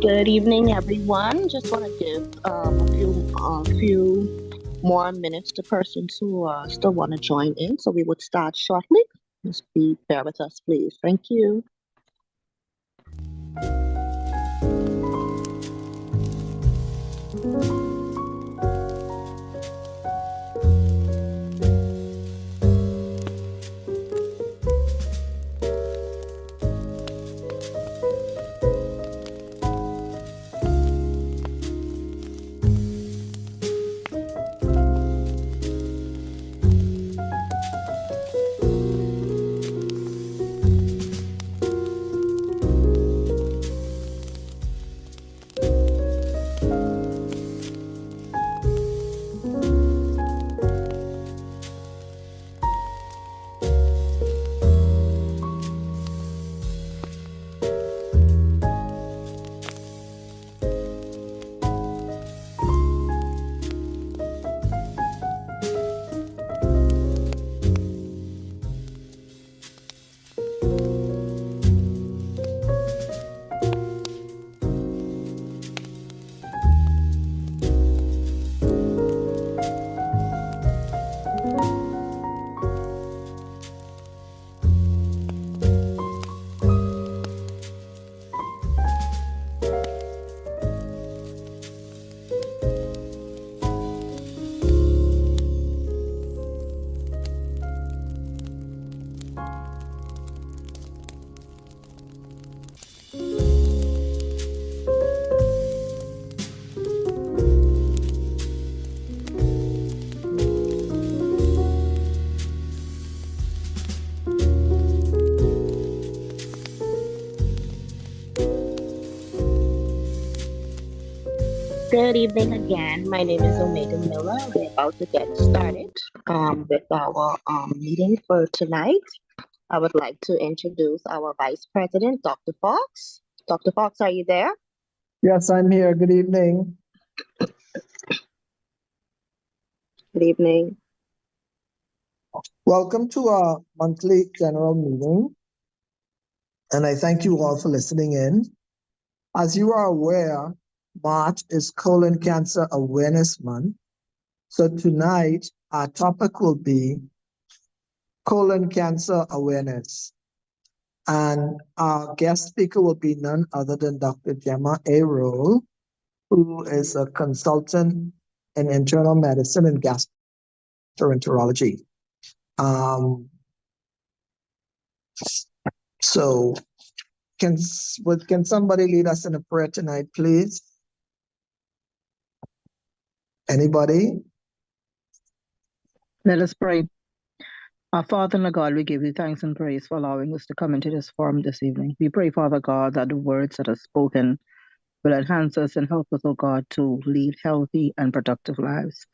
Good evening, everyone. Just want to give a few more minutes to persons who still want to join in. So we would start shortly. Just bear with us, please. Thank you. Good evening again. My name is Omega Miller. We're about to get started with our meeting for tonight. I would like to introduce our Vice President, Dr. Fox. Dr. Fox, are you there? Yes, I'm here. Good evening. Good evening. Welcome to our monthly general meeting, and I thank you all for listening in. As you are aware, March is Colon Cancer Awareness Month. So tonight, our topic will be colon cancer awareness. And our guest speaker will be none other than Dr. Gemma A. Rolle, who is a consultant in internal medicine and gastroenterology. So can somebody lead us in a prayer tonight, please? Anybody? Let us pray. Our Father and our God, we give you thanks and praise for allowing us to come into this forum this evening. We pray, Father God, that the words that are spoken will enhance us and help us, oh God, to lead healthy and productive lives.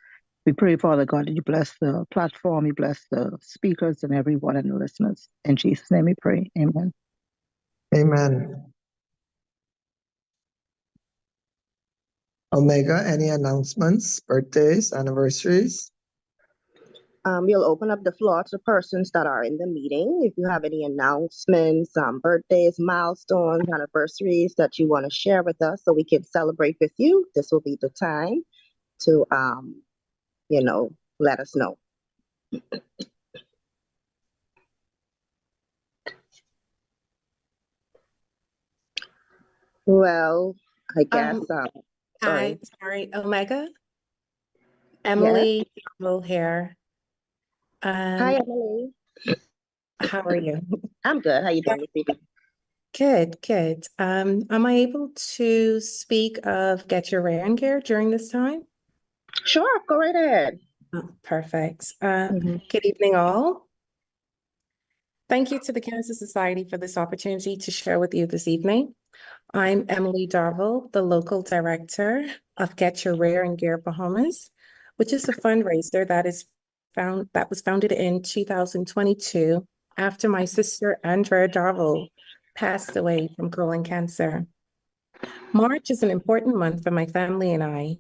We pray, Father God, that you bless the platform, you bless the speakers and everyone and the listeners. In Jesus' name we pray. Amen. Amen. Omega, any announcements, birthdays, anniversaries? We'll open up the floor to persons that are in the meeting. If you have any announcements, birthdays, milestones, anniversaries that you want to share with us so we can celebrate with you, this will be the time to, let us know. Well, I guess. Hi, sorry, Omega. Emily here. Hi, Emily. How are you? I'm good. How you doing this evening? Good. Am I able to speak of Get Your Rare Gear during this time? Sure, go right ahead. Oh, perfect. Good evening, all. Thank you to the Cancer Society for this opportunity to share with you this evening. I'm Emily Darville, the local director of Get Your Rare Gear Bahamas, which is a fundraiser that was founded in 2022 after my sister Andrea Darville passed away from colon cancer. March is an important month for my family and I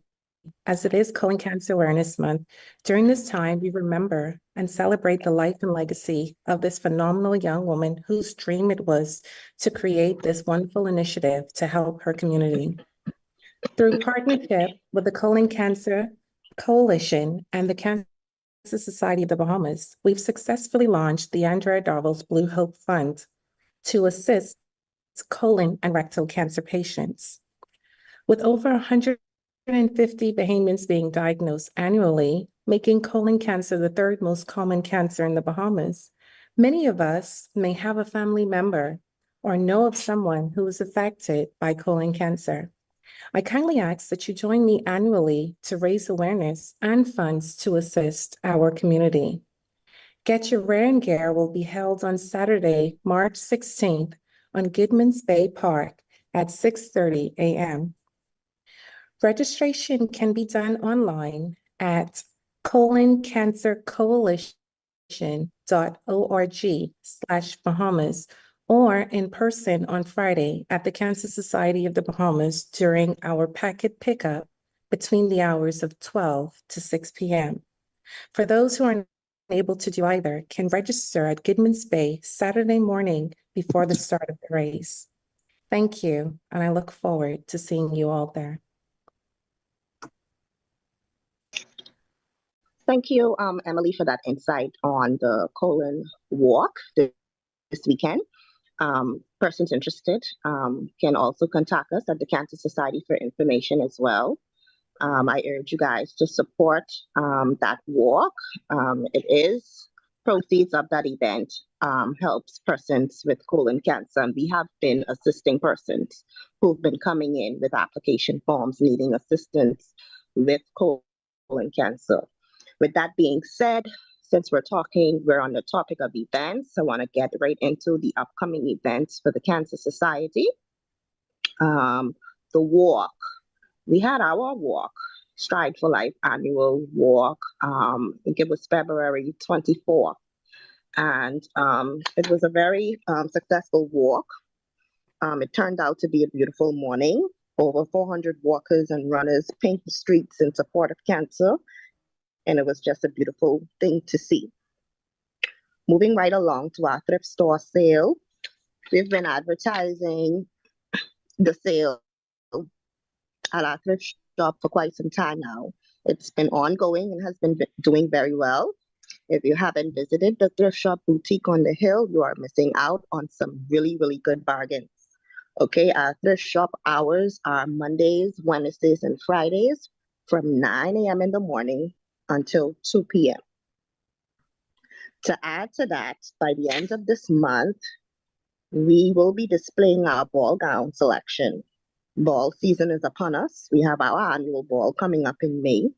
as it is Colon Cancer Awareness Month. During this time, we remember and celebrate the life and legacy of this phenomenal young woman whose dream it was to create this wonderful initiative to help her community. Through partnership with the Colon Cancer Coalition and the Cancer Society of the Bahamas, we've successfully launched the Andrea Darville's Blue Hope Fund to assist colon and rectal cancer patients. With over 150 Bahamians being diagnosed annually, making colon cancer the third most common cancer in the Bahamas, many of us may have a family member or know of someone who is affected by colon cancer. I kindly ask that you join me annually to raise awareness and funds to assist our community. Get Your Rare and Gear will be held on Saturday, March 16th on Goodman's Bay Park at 6:30 a.m. Registration can be done online at coloncancercoalition.org/Bahamas or in person on Friday at the Cancer Society of the Bahamas during our packet pickup between the hours of 12 to 6 p.m. For those who are unable to do either, can register at Goodman's Bay Saturday morning before the start of the race. Thank you, and I look forward to seeing you all there. Thank you, Emily, for that insight on the colon walk this weekend. Persons interested can also contact us at the Cancer Society for information as well. I urge you guys to support that walk. It is proceeds of that event helps persons with colon cancer. And we have been assisting persons who've been coming in with application forms needing assistance with colon cancer. With that being said, since we're on the topic of events, I want to get right into the upcoming events for the Cancer Society. The walk. We had our walk, Stride for Life annual walk. I think it was February 24th. And it was a very successful walk. It turned out to be a beautiful morning. Over 400 walkers and runners paint the streets in support of cancer. And it was just a beautiful thing to see. Moving right along to our thrift store sale. We've been advertising the sale at our thrift shop for quite some time now. It's been ongoing and has been doing very well. If you haven't visited the thrift shop boutique on the hill, you are missing out on some really, really good bargains. Okay, our thrift shop hours are Mondays, Wednesdays, and Fridays from 9 a.m. in the morning until 2 p.m. To add to that, by the end of this month, we will be displaying our ball gown selection. Ball season is upon us. We have our annual ball coming up in May,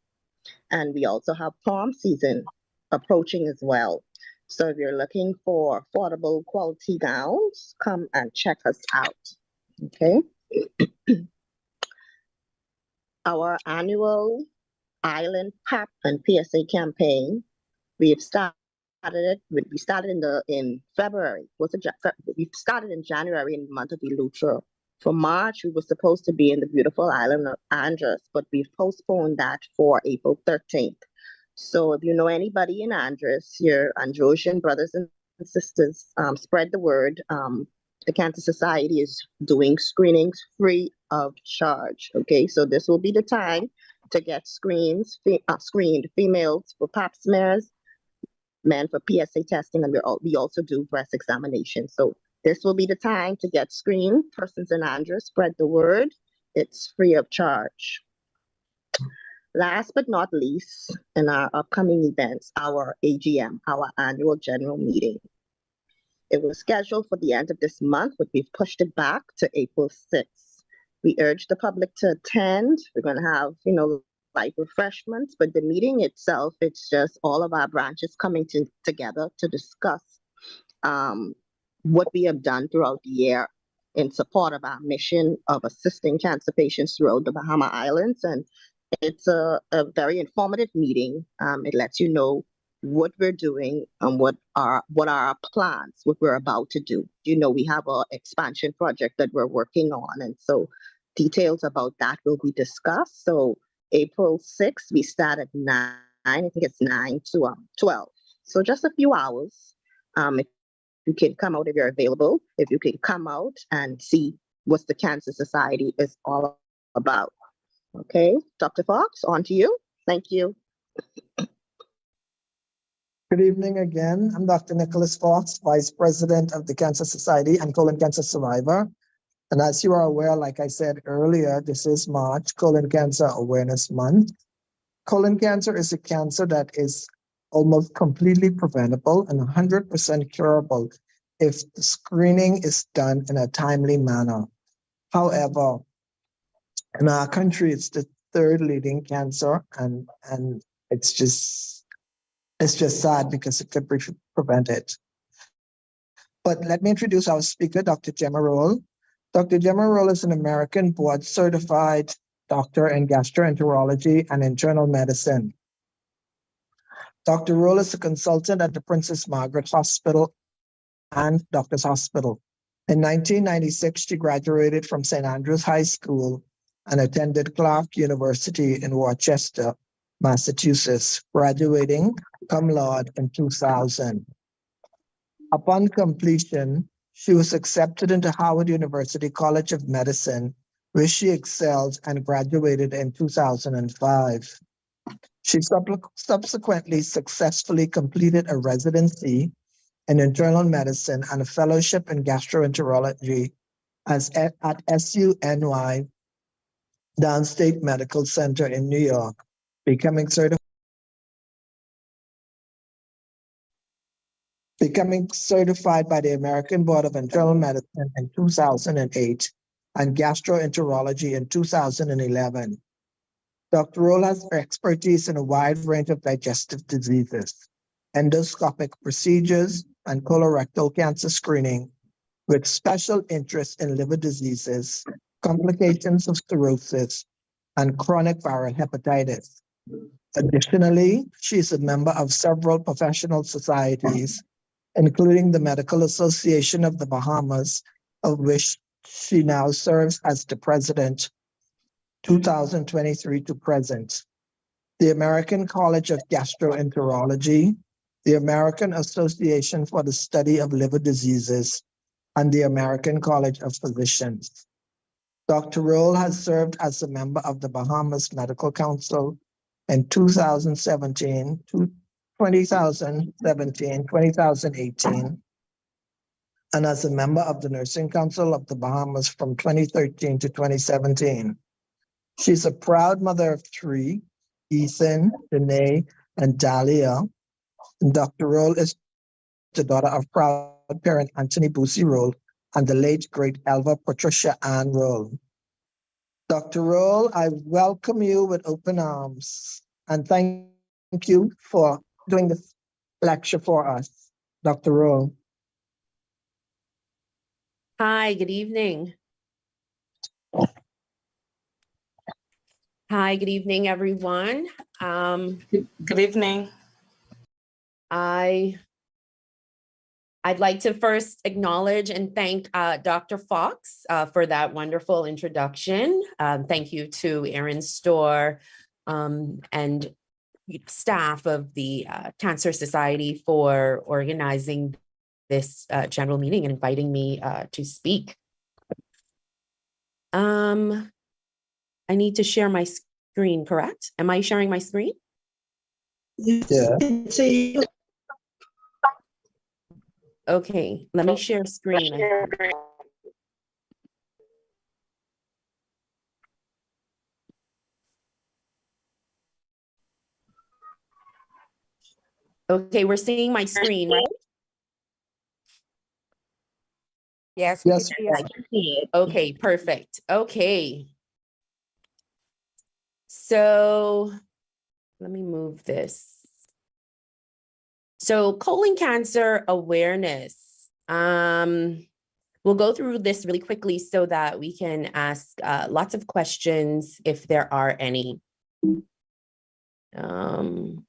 and we also have prom season approaching as well. So if you're looking for affordable quality gowns, come and check us out. Okay. Our annual Island PAP and PSA campaign, we've started it. We started in February. We started in January in the month of Eleuthero. For March, we were supposed to be in the beautiful island of Andros, but we've postponed that for April 13th. So if you know anybody in Andros, your Androsian brothers and sisters, spread the word. The Cancer Society is doing screenings free of charge. Okay, so this will be the time to get screened, females for pap smears, men for PSA testing, and we also do breast examination. So this will be the time to get screened. Persons in Andros, spread the word. It's free of charge. Last but not least, in our upcoming events, our AGM, our annual general meeting. It was scheduled for the end of this month, but we've pushed it back to April 6th. We urge the public to attend. We're going to have, light refreshments, but the meeting itself, it's just all of our branches coming together to discuss what we have done throughout the year in support of our mission of assisting cancer patients throughout the Bahama Islands. And it's a very informative meeting. It lets you know what we're doing and what are our plans, what we're about to do. We have an expansion project that we're working on, and so details about that will be discussed. So April 6th, we start at 9. I think it's 9 to 12. So just a few hours. If you can come out if you're available, if you can come out and see what the Cancer Society is all about. Okay, Dr. Fox, on to you. Thank you. Good evening again. I'm Dr. Nicholas Fox, Vice President of the Cancer Society and colon cancer survivor. And as you are aware, like I said earlier, this is March, Colon Cancer Awareness Month. Colon cancer is a cancer that is almost completely preventable and 100% curable if the screening is done in a timely manner. However, in our country, it's the third leading cancer, and it's just sad because it could be prevented. But let me introduce our speaker, Dr. Gemma Rolle. Dr. Gemma Rolle is an American board certified doctor in gastroenterology and internal medicine. Dr. Rolle is a consultant at the Princess Margaret Hospital and Doctors Hospital. In 1996, she graduated from St. Andrews High School and attended Clark University in Worcester, Massachusetts, graduating cum laude in 2000. Upon completion, she was accepted into Howard University College of Medicine, where she excelled and graduated in 2005. She subsequently successfully completed a residency in internal medicine and a fellowship in gastroenterology at SUNY Downstate Medical Center in New York, becoming certified by the American Board of Internal Medicine in 2008 and gastroenterology in 2011. Dr. Rolle has expertise in a wide range of digestive diseases, endoscopic procedures, and colorectal cancer screening, with special interest in liver diseases, complications of cirrhosis, and chronic viral hepatitis. Additionally, she is a member of several professional societies, including the Medical Association of the Bahamas, of which she now serves as the president, 2023 to present, the American College of Gastroenterology, the American Association for the Study of Liver Diseases, and the American College of Physicians. Dr. Rolle has served as a member of the Bahamas Medical Council in 2017, 2018, and as a member of the Nursing Council of the Bahamas from 2013 to 2017. She's a proud mother of 3, Ethan, Danae, and Dahlia. And Dr. Rolle is the daughter of proud parent Anthony Boosie Rolle and the late great Elva Patricia Ann Rolle. Dr. Rolle, I welcome you with open arms and thank you for doing this lecture for us. Dr. Rolle. Hi, good evening. Hi, good evening, everyone. Good evening. I'd like to first acknowledge and thank Dr. Fox for that wonderful introduction. Thank you to Aaron Storr and staff of the Cancer Society for organizing this general meeting and inviting me to speak. I need to share my screen, correct? Am I sharing my screen? Yeah. Okay, let me share screen. Okay, we're seeing my screen, right? Yes, Yes. I can see it. Okay, perfect. Okay. So let me move this. So colon cancer awareness. We'll go through this really quickly so that we can ask lots of questions if there are any. All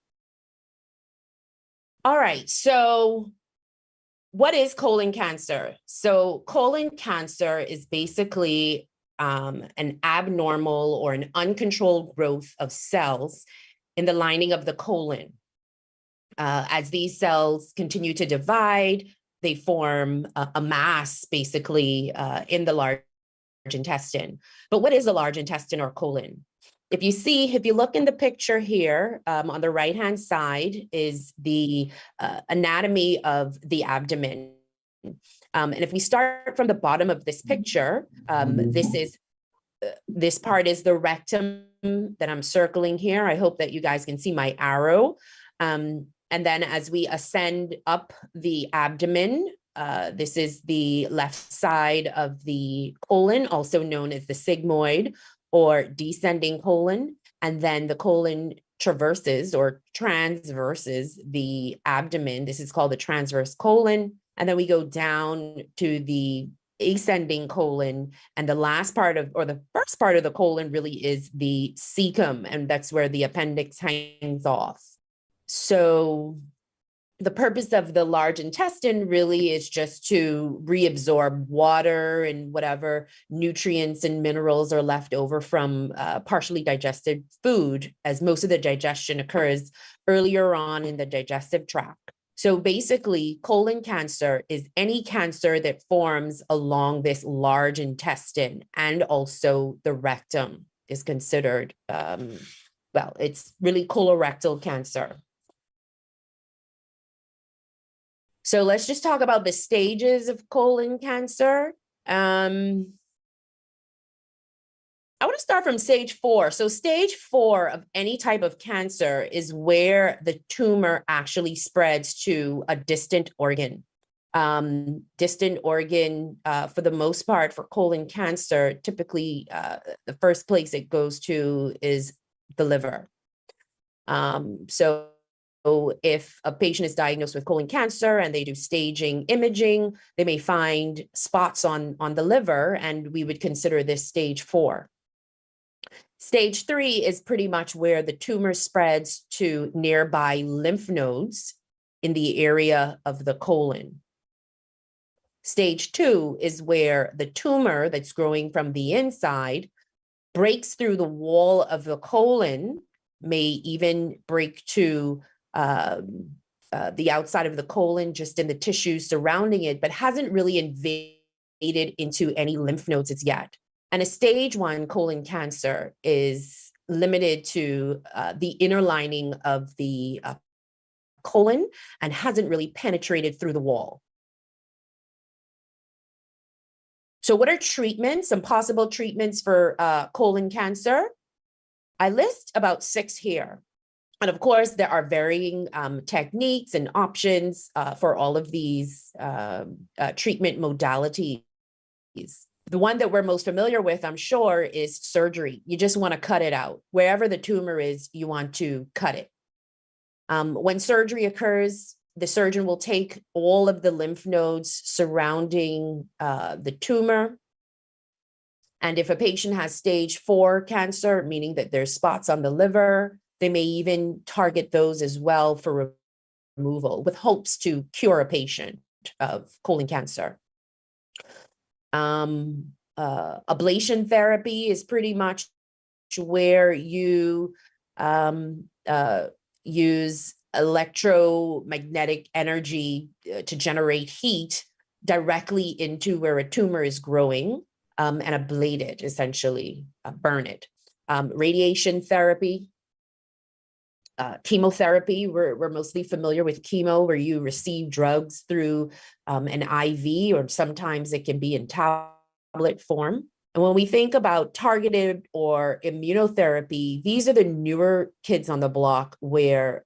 right, so what is colon cancer? So colon cancer is basically an abnormal or an uncontrolled growth of cells in the lining of the colon. As these cells continue to divide, they form a mass basically in the large intestine. But what is the large intestine or colon? If you look in the picture here, on the right-hand side is the anatomy of the abdomen. And if we start from the bottom of this picture, this part is the rectum that I'm circling here. I hope that you guys can see my arrow. And then as we ascend up the abdomen, this is the left side of the colon, also known as the sigmoid or descending colon. And then the colon traverses or transverses the abdomen. This is called the transverse colon. And then we go down to the ascending colon. And the last part of, or the first part of the colon really is the cecum. And that's where the appendix hangs off. So the purpose of the large intestine really is just to reabsorb water and whatever nutrients and minerals are left over from partially digested food, as most of the digestion occurs earlier on in the digestive tract. So basically, colon cancer is any cancer that forms along this large intestine, and also the rectum is considered, well, it's really colorectal cancer. So let's just talk about the stages of colon cancer. I want to start from stage 4. So stage 4 of any type of cancer is where the tumor actually spreads to a distant organ. Distant organ, for the most part, for colon cancer, typically the first place it goes to is the liver. So if a patient is diagnosed with colon cancer and they do staging imaging, they may find spots on the liver, and we would consider this stage 4. Stage 3 is pretty much where the tumor spreads to nearby lymph nodes in the area of the colon. Stage 2 is where the tumor that's growing from the inside breaks through the wall of the colon, may even break to the outside of the colon, just in the tissues surrounding it, but hasn't really invaded into any lymph nodes as yet. And a stage 1 colon cancer is limited to the inner lining of the colon and hasn't really penetrated through the wall. So what are treatments, some possible treatments for colon cancer? I list about 6 here. And of course, there are varying techniques and options for all of these treatment modalities. The one that we're most familiar with, I'm sure, is surgery. You just want to cut it out. Wherever the tumor is, you want to cut it. When surgery occurs, the surgeon will take all of the lymph nodes surrounding the tumor. And if a patient has stage 4 cancer, meaning that there's spots on the liver, they may even target those as well for removal, with hopes to cure a patient of colon cancer. Ablation therapy is pretty much where you use electromagnetic energy to generate heat directly into where a tumor is growing, and ablate it, essentially, burn it. Radiation therapy, chemotherapy, we're mostly familiar with chemo, where you receive drugs through an IV, or sometimes it can be in tablet form. And when we think about targeted or immunotherapy, these are the newer kids on the block, where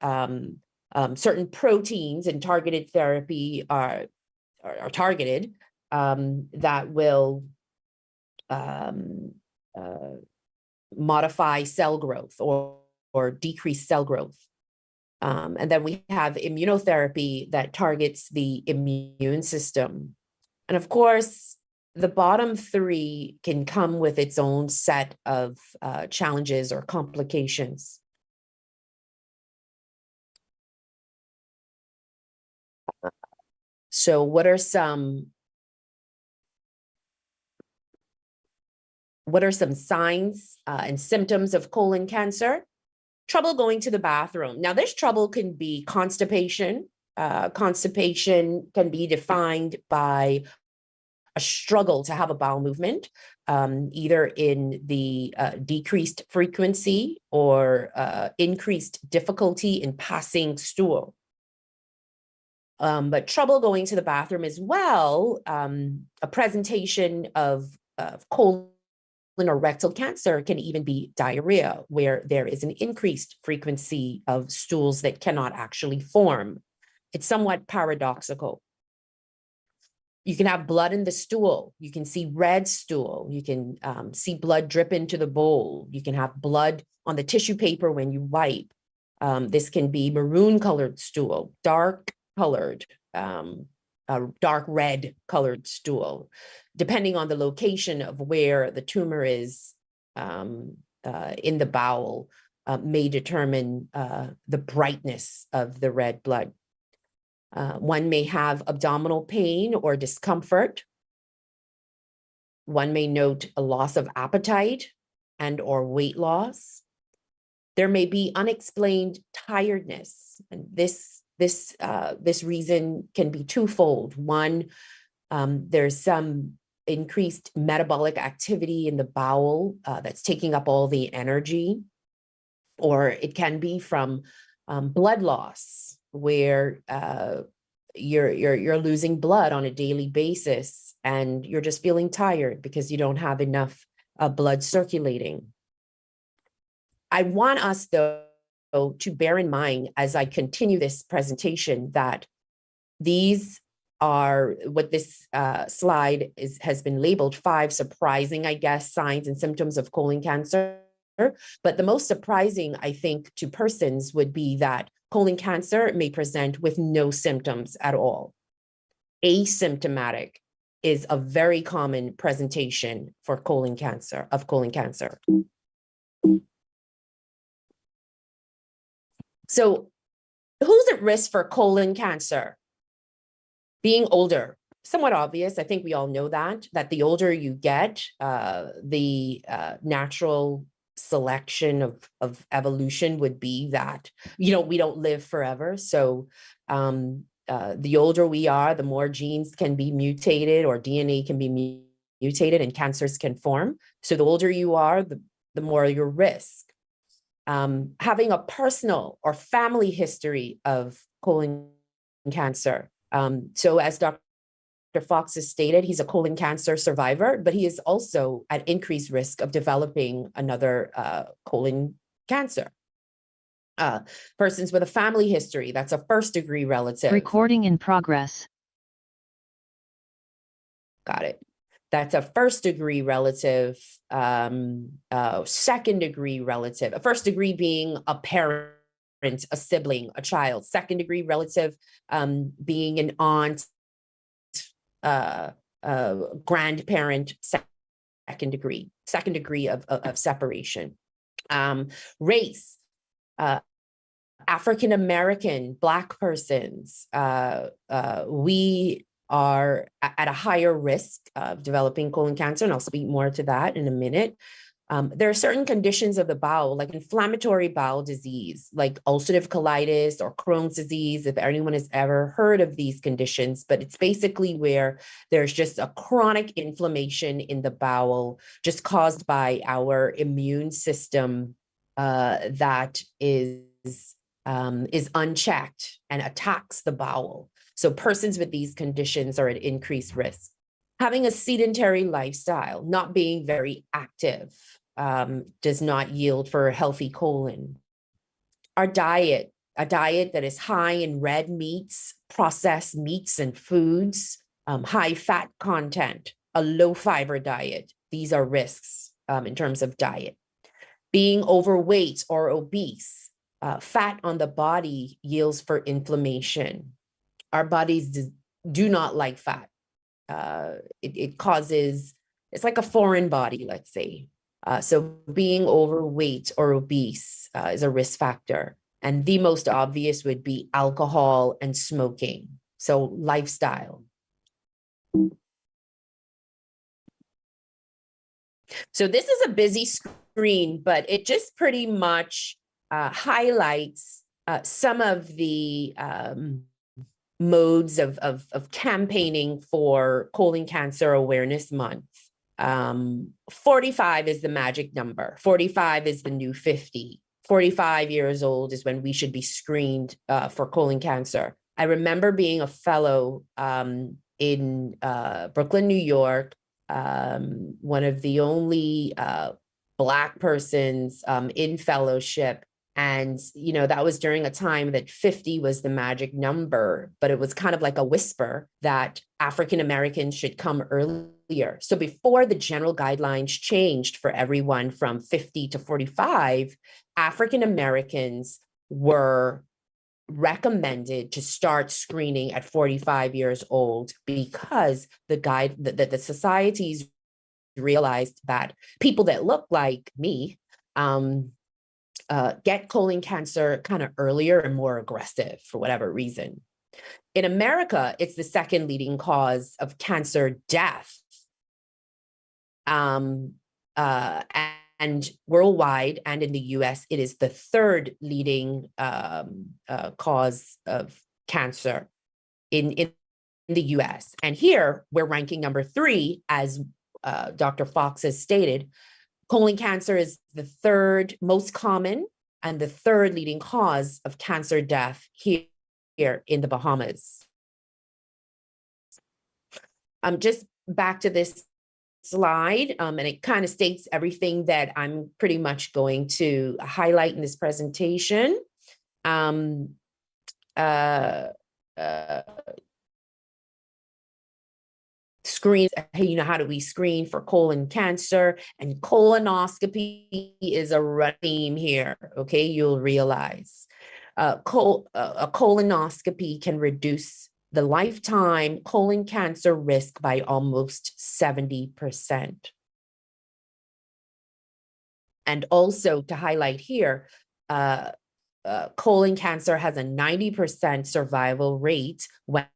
certain proteins in targeted therapy are targeted, that will modify cell growth or decrease cell growth. And then we have immunotherapy that targets the immune system. And of course, the bottom 3 can come with its own set of challenges or complications. So what are some What are some signs and symptoms of colon cancer? Trouble going to the bathroom. Now, this trouble can be constipation. Constipation can be defined by a struggle to have a bowel movement, either in the decreased frequency or increased difficulty in passing stool. But trouble going to the bathroom as well, a presentation of colon or rectal cancer can even be diarrhea, where there is an increased frequency of stools that cannot actually form. It's somewhat paradoxical. You can have blood in the stool. You can see red stool. You can see blood drip into the bowl. You can have blood on the tissue paper when you wipe. This can be maroon colored stool, dark colored, dark red colored stool, depending on the location of where the tumor is in the bowel, may determine the brightness of the red blood. One may have abdominal pain or discomfort. One may note a loss of appetite and or weight loss. There may be unexplained tiredness, and this reason can be twofold. One, there's some increased metabolic activity in the bowel that's taking up all the energy, or it can be from blood loss, where you're losing blood on a daily basis and you're just feeling tired because you don't have enough blood circulating. I want us, though, to bear in mind as I continue this presentation that these are what this slide has been labeled 5 surprising, I guess, signs and symptoms of colon cancer. But the most surprising, I think, to persons would be that colon cancer may present with no symptoms at all. Asymptomatic is a very common presentation for colon cancer, So who's at risk for colon cancer? Being older, somewhat obvious. I think we all know that the older you get, the natural selection of evolution would be that, we don't live forever. So the older we are, the more genes can be mutated or DNA can be mutated and cancers can form. So the older you are, the more your risk. Having a personal or family history of colon cancer. So as Dr. Fox has stated, he's a colon cancer survivor, but he is also at increased risk of developing another colon cancer. Persons with a family history, that's a first-degree relative. Recording in progress. Got it. That's a first-degree relative, second-degree relative. A first degree being a parent, a sibling, a child. Second-degree relative being an aunt, grandparent, second degree of separation. Race, African American, Black persons, we are at a higher risk of developing colon cancer, and I'll speak more to that in a minute. There are certain conditions of the bowel, like inflammatory bowel disease, like ulcerative colitis or Crohn's disease, if anyone has ever heard of these conditions, but it's basically where there's just a chronic inflammation in the bowel, just caused by our immune system that is unchecked and attacks the bowel. So persons with these conditions are at increased risk. Having a sedentary lifestyle, not being very active, does not yield for a healthy colon. Our diet, a diet that is high in red meats, processed meats and foods, high fat content, a low fiber diet. These are risks in terms of diet. Being overweight or obese, fat on the body yields for inflammation. Our bodies do not like fat. It causes, it's like a foreign body, let's say. So being overweight or obese is a risk factor. And the most obvious would be alcohol and smoking. So lifestyle. So this is a busy screen, but it just pretty much highlights some of the modes of campaigning for Colon Cancer Awareness Month. 45 is the magic number. 45 is the new 50. 45 years old is when we should be screened for colon cancer. I remember being a fellow in Brooklyn, New York, one of the only Black persons in fellowship. And, you know, that was during a time that 50 was the magic number, but it was kind of like a whisper that African Americans should come earlier. So before the general guidelines changed for everyone from 50 to 45, African Americans were recommended to start screening at 45 years old because the societies realized that people that look like me get colon cancer kind of earlier and more aggressive for whatever reason. In America, it's the second leading cause of cancer death. And worldwide and in the US, it is the third leading cause of cancer in the US. And here we're ranking number 3, as Dr. Fox has stated. Colon cancer is the third most common and the third leading cause of cancer death here in the Bahamas. Just back to this slide, and it kind of states everything that I'm pretty much going to highlight in this presentation. Screens, you know, how do we screen for colon cancer? And colonoscopy is a running theme here, okay? You'll realize a colonoscopy can reduce the lifetime colon cancer risk by almost 70%. And also to highlight here, colon cancer has a 90% survival rate when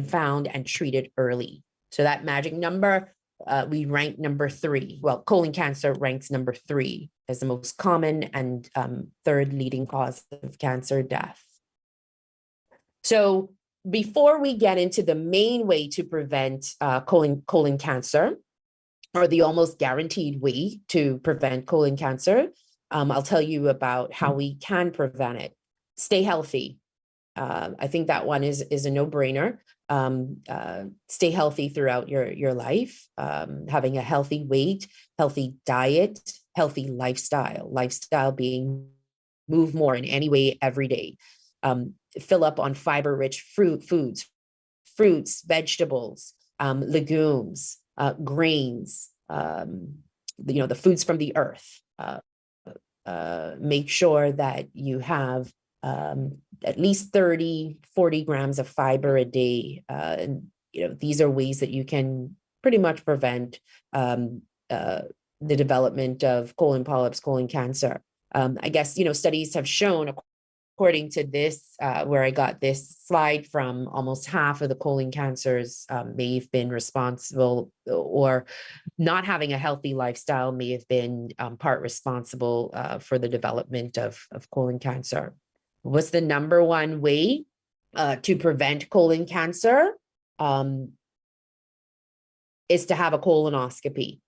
found and treated early. So that magic number, we rank number 3. Well, colon cancer ranks number 3 as the most common and third leading cause of cancer death. So before we get into the main way to prevent colon cancer, or the almost guaranteed way to prevent colon cancer, I'll tell you about how we can prevent it. Stay healthy. I think that one is a no-brainer. Stay healthy throughout your life, having a healthy weight, healthy diet, healthy lifestyle. Lifestyle being move more in any way every day. Fill up on fiber-rich foods, fruits, vegetables, legumes, grains, you know, the foods from the earth. Make sure that you have at least 30, 40 grams of fiber a day. And, you know, these are ways that you can pretty much prevent the development of colon polyps, colon cancer. I guess, you know, studies have shown, according to this, where I got this slide from, almost half of the colon cancers may have been responsible, or not having a healthy lifestyle may have been part responsible for the development of colon cancer. What's the number one way to prevent colon cancer? Is to have a colonoscopy.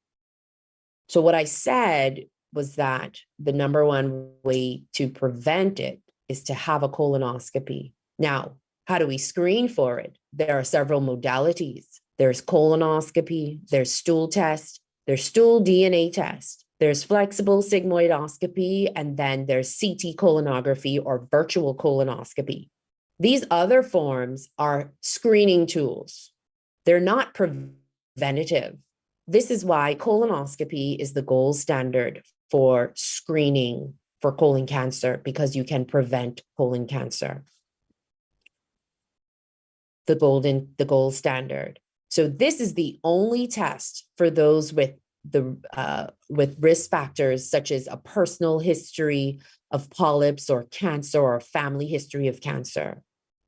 So what I said was that the number one way to prevent it is to have a colonoscopy. Now, how do we screen for it? There are several modalities. There's colonoscopy, there's stool test, there's stool DNA test, there's flexible sigmoidoscopy, and then there's CT colonography or virtual colonoscopy. These other forms are screening tools. They're not preventative. This is why colonoscopy is the gold standard for screening for colon cancer, because you can prevent colon cancer. The gold standard. So this is the only test for those with risk factors, such as a personal history of polyps or cancer, or a family history of cancer.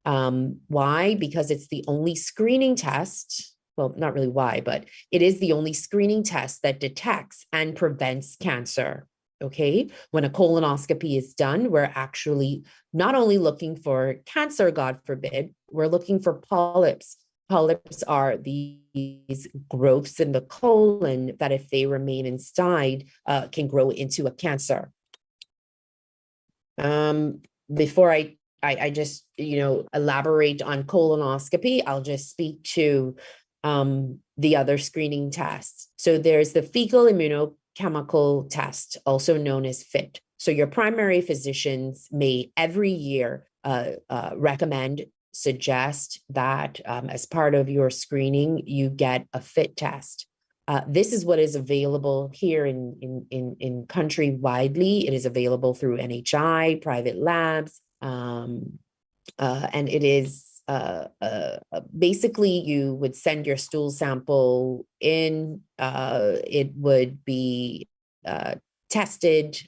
Why? Because it's the only screening test. well, not really why, but it is the only screening test that detects and prevents cancer. Okay, when a colonoscopy is done, we're actually not only looking for cancer, God forbid, we're looking for polyps. Polyps are these growths in the colon that, if they remain inside, can grow into a cancer. Before I just, elaborate on colonoscopy, I'll just speak to the other screening tests. So there's the fecal immunochemical test, also known as FIT. So your primary physicians may every year suggest that as part of your screening, you get a FIT test. This is what is available here in country widely. It is available through NHI, private labs, and it is basically you would send your stool sample in. It would be tested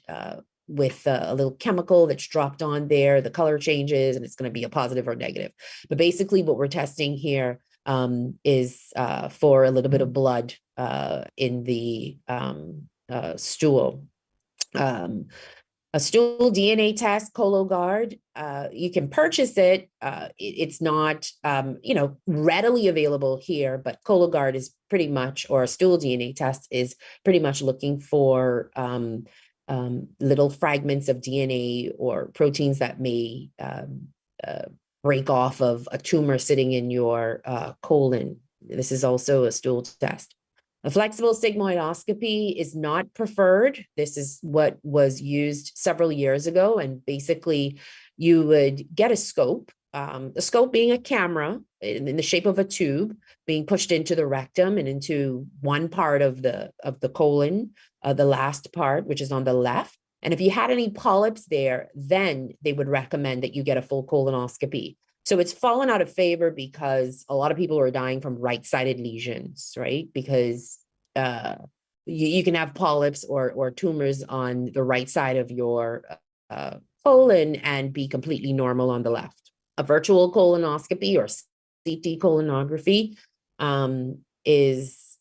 with a little chemical that's dropped on there. The color changes, and it's going to be a positive or negative. But basically, what we're testing here is for a little bit of blood in the stool. A stool DNA test, Cologuard, you can purchase it. It's not, readily available here, but Cologuard is pretty much, or a stool DNA test is pretty much looking for little fragments of DNA or proteins that may break off of a tumor sitting in your colon. This is also a stool test. A flexible sigmoidoscopy is not preferred. This is what was used several years ago. And basically, you would get a scope being a camera in the shape of a tube being pushed into the rectum and into one part of the colon, the last part, which is on the left. And if you had any polyps there, then they would recommend that you get a full colonoscopy. So it's fallen out of favor because a lot of people are dying from right-sided lesions, right? Because you can have polyps or tumors on the right side of your colon and be completely normal on the left. A virtual colonoscopy or CT colonography is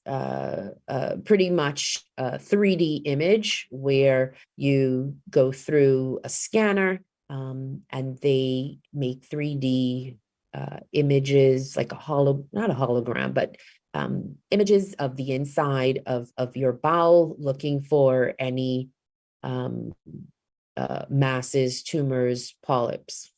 pretty much a 3D image where you go through a scanner and they make 3D images, like not a hologram, but images of the inside of your bowel, looking for any masses, tumors, polyps.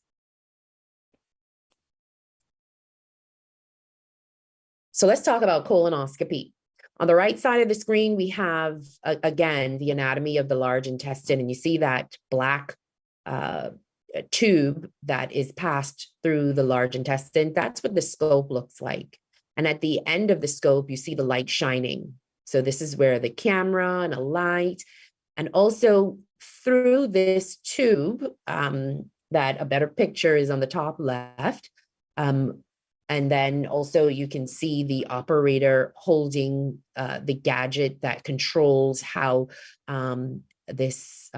So let's talk about colonoscopy. On the right side of the screen, we have, again, the anatomy of the large intestine, and you see that black tube that is passed through the large intestine. That's what the scope looks like. And at the end of the scope, you see the light shining. So this is where the camera and a light, and also through this tube, that a better picture is on the top left. And then also you can see the operator holding the gadget that controls how this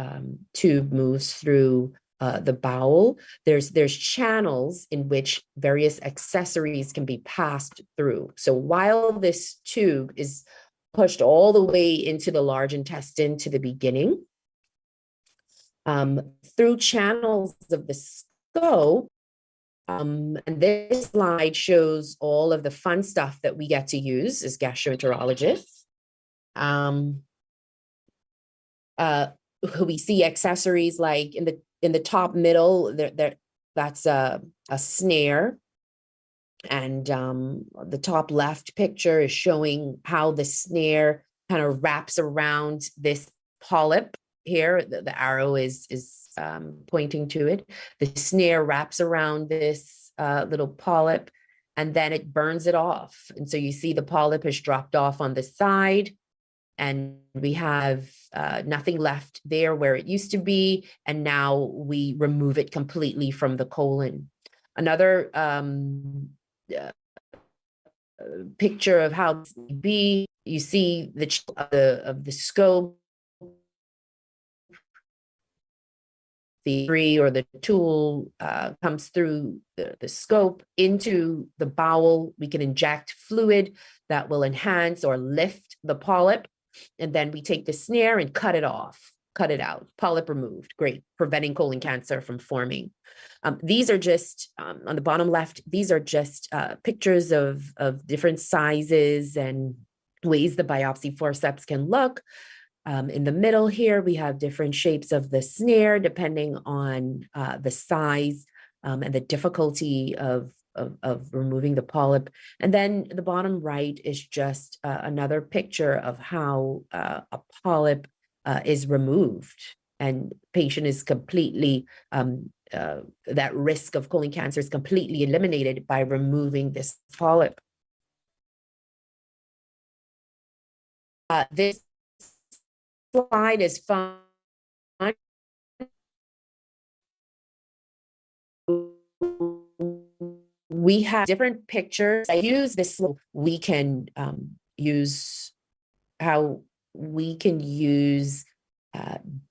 tube moves through the bowel. There's channels in which various accessories can be passed through. So while this tube is pushed all the way into the large intestine to the beginning, through channels of the scope, and this slide shows all of the fun stuff that we get to use as gastroenterologists. We see accessories like in the top middle, that's a snare. And the top left picture is showing how the snare kind of wraps around this polyp here. The arrow is pointing to it. The snare wraps around this little polyp, and then it burns it off. And so you see the polyp has dropped off on the side, and we have nothing left there where it used to be. And now we remove it completely from the colon. Another picture of how this may be, you see of the scope, or the tool comes through the scope into the bowel, we can inject fluid that will enhance or lift the polyp. And then we take the snare and cut it off, cut it out, polyp removed. Great, preventing colon cancer from forming. These are just, on the bottom left, these are just pictures of different sizes and ways the biopsy forceps can look. In the middle here, we have different shapes of the snare depending on the size and the difficulty of removing the polyp. And then the bottom right is just another picture of how a polyp is removed, and patient is completely, that risk of colon cancer is completely eliminated by removing this polyp. This slide is fun. We have different pictures. I use this. We can use how we can use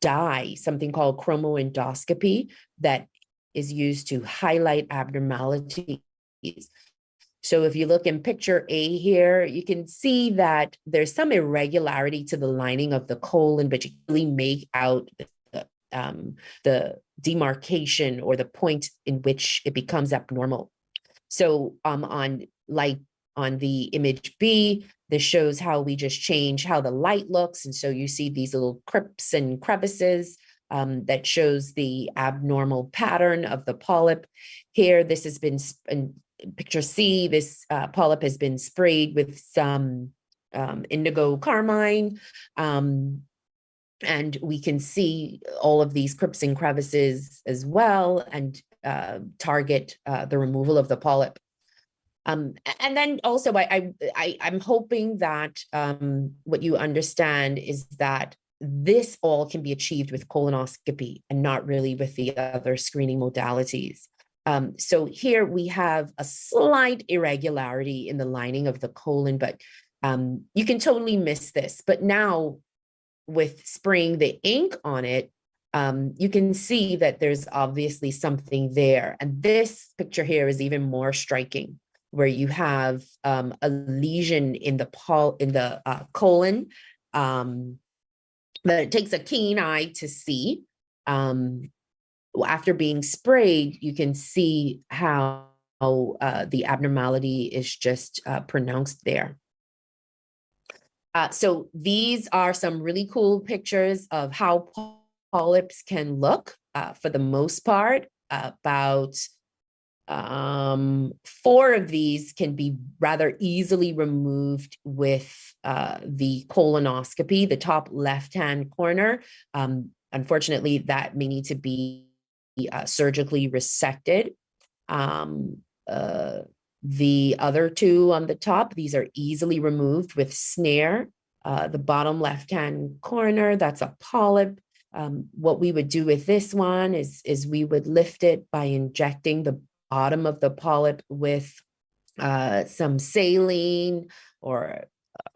dye, something called chromoendoscopy, that is used to highlight abnormalities. So if you look in picture A here, you can see that there's some irregularity to the lining of the colon, but you really make out the demarcation or the point in which it becomes abnormal. So on the image B, this shows how we just change how the light looks. And so you see these little crypts and crevices that shows the abnormal pattern of the polyp. Here, this has been, in picture C, this polyp has been sprayed with some indigo carmine. And we can see all of these crypts and crevices as well, and target the removal of the polyp. And then also, I'm hoping that what you understand is that this all can be achieved with colonoscopy and not really with the other screening modalities. So here we have a slight irregularity in the lining of the colon, but you can totally miss this. But now with spraying the ink on it, you can see that there's obviously something there. And this picture here is even more striking, where you have a lesion in the colon that it takes a keen eye to see. After being sprayed, you can see how the abnormality is just pronounced there. So these are some really cool pictures of how polyps can look. For the most part, about 4 of these can be rather easily removed with the colonoscopy, the top left-hand corner. Unfortunately, that may need to be surgically resected. The other 2 on the top, these are easily removed with snare. The bottom left-hand corner, that's a polyp. What we would do with this one is we would lift it by injecting the bottom of the polyp with some saline or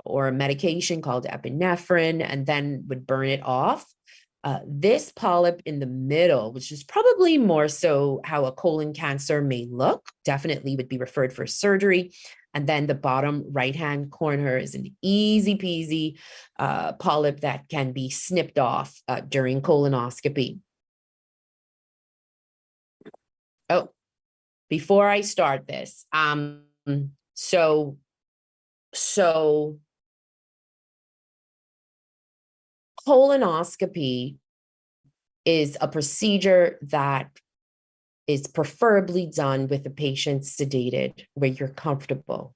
a medication called epinephrine, and then would burn it off. This polyp in the middle, which is probably more so how a colon cancer may look, definitely would be referred for surgery. And then the bottom right-hand corner is an easy peasy polyp that can be snipped off during colonoscopy. Oh, before I start this, so colonoscopy is a procedure that is preferably done with the patient sedated, where you're comfortable.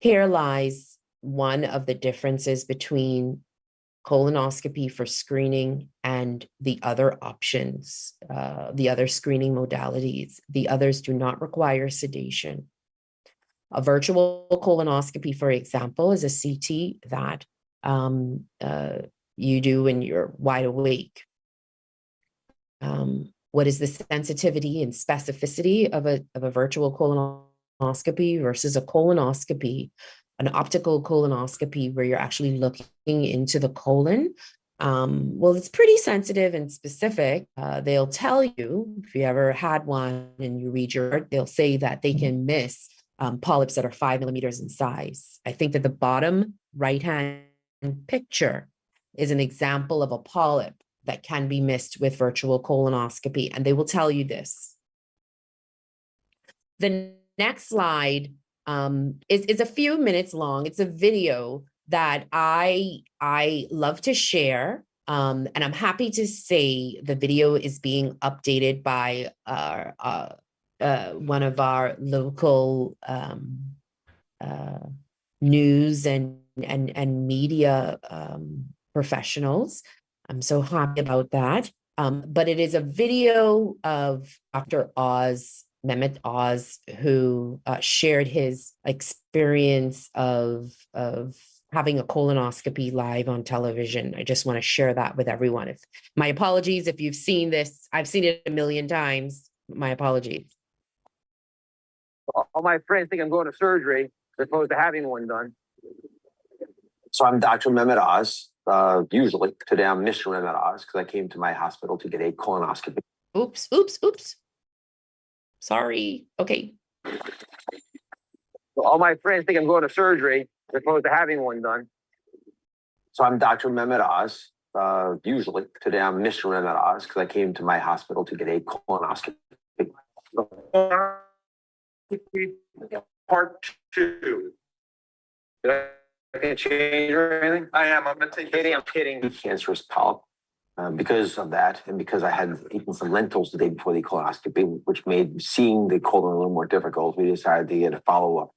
Here lies one of the differences between colonoscopy for screening and the other options, the other screening modalities. The others do not require sedation. A virtual colonoscopy, for example, is a CT that you do when you're wide awake. What is the sensitivity and specificity of a virtual colonoscopy versus a colonoscopy, an optical colonoscopy where you're actually looking into the colon? Well, it's pretty sensitive and specific. They'll tell you if you ever had one and you read your, they'll say that they can miss polyps that are 5 millimeters in size. I think that the bottom right-hand picture is an example of a polyp that can be missed with virtual colonoscopy, and they will tell you this. The next slide is a few minutes long. It's a video that I love to share, and I'm happy to say the video is being updated by one of our local news and media professionals. I'm so happy about that. But it is a video of Dr. Oz, Mehmet Oz, who shared his experience of having a colonoscopy live on television. I just want to share that with everyone. If my apologies if you've seen this, I've seen it a million times. My apologies. All my friends think I'm going to surgery as opposed to having one done. So I'm Dr. Mehmet Oz. Usually today I'm Mr. Mehmet Oz because I came to my hospital to get a colonoscopy. Oops. Sorry. Okay. So all my friends think I'm going to surgery as opposed to having one done. So I'm Dr. Mehmet Oz. Usually today I'm Mr. Mehmet Oz because I came to my hospital to get a colonoscopy. Part 2. Did I change or anything? I am. I'm kidding. Cancerous polyp. Because of that, and because I had eaten some lentils the day before the colonoscopy, which made seeing the colon a little more difficult, we decided to get a follow-up.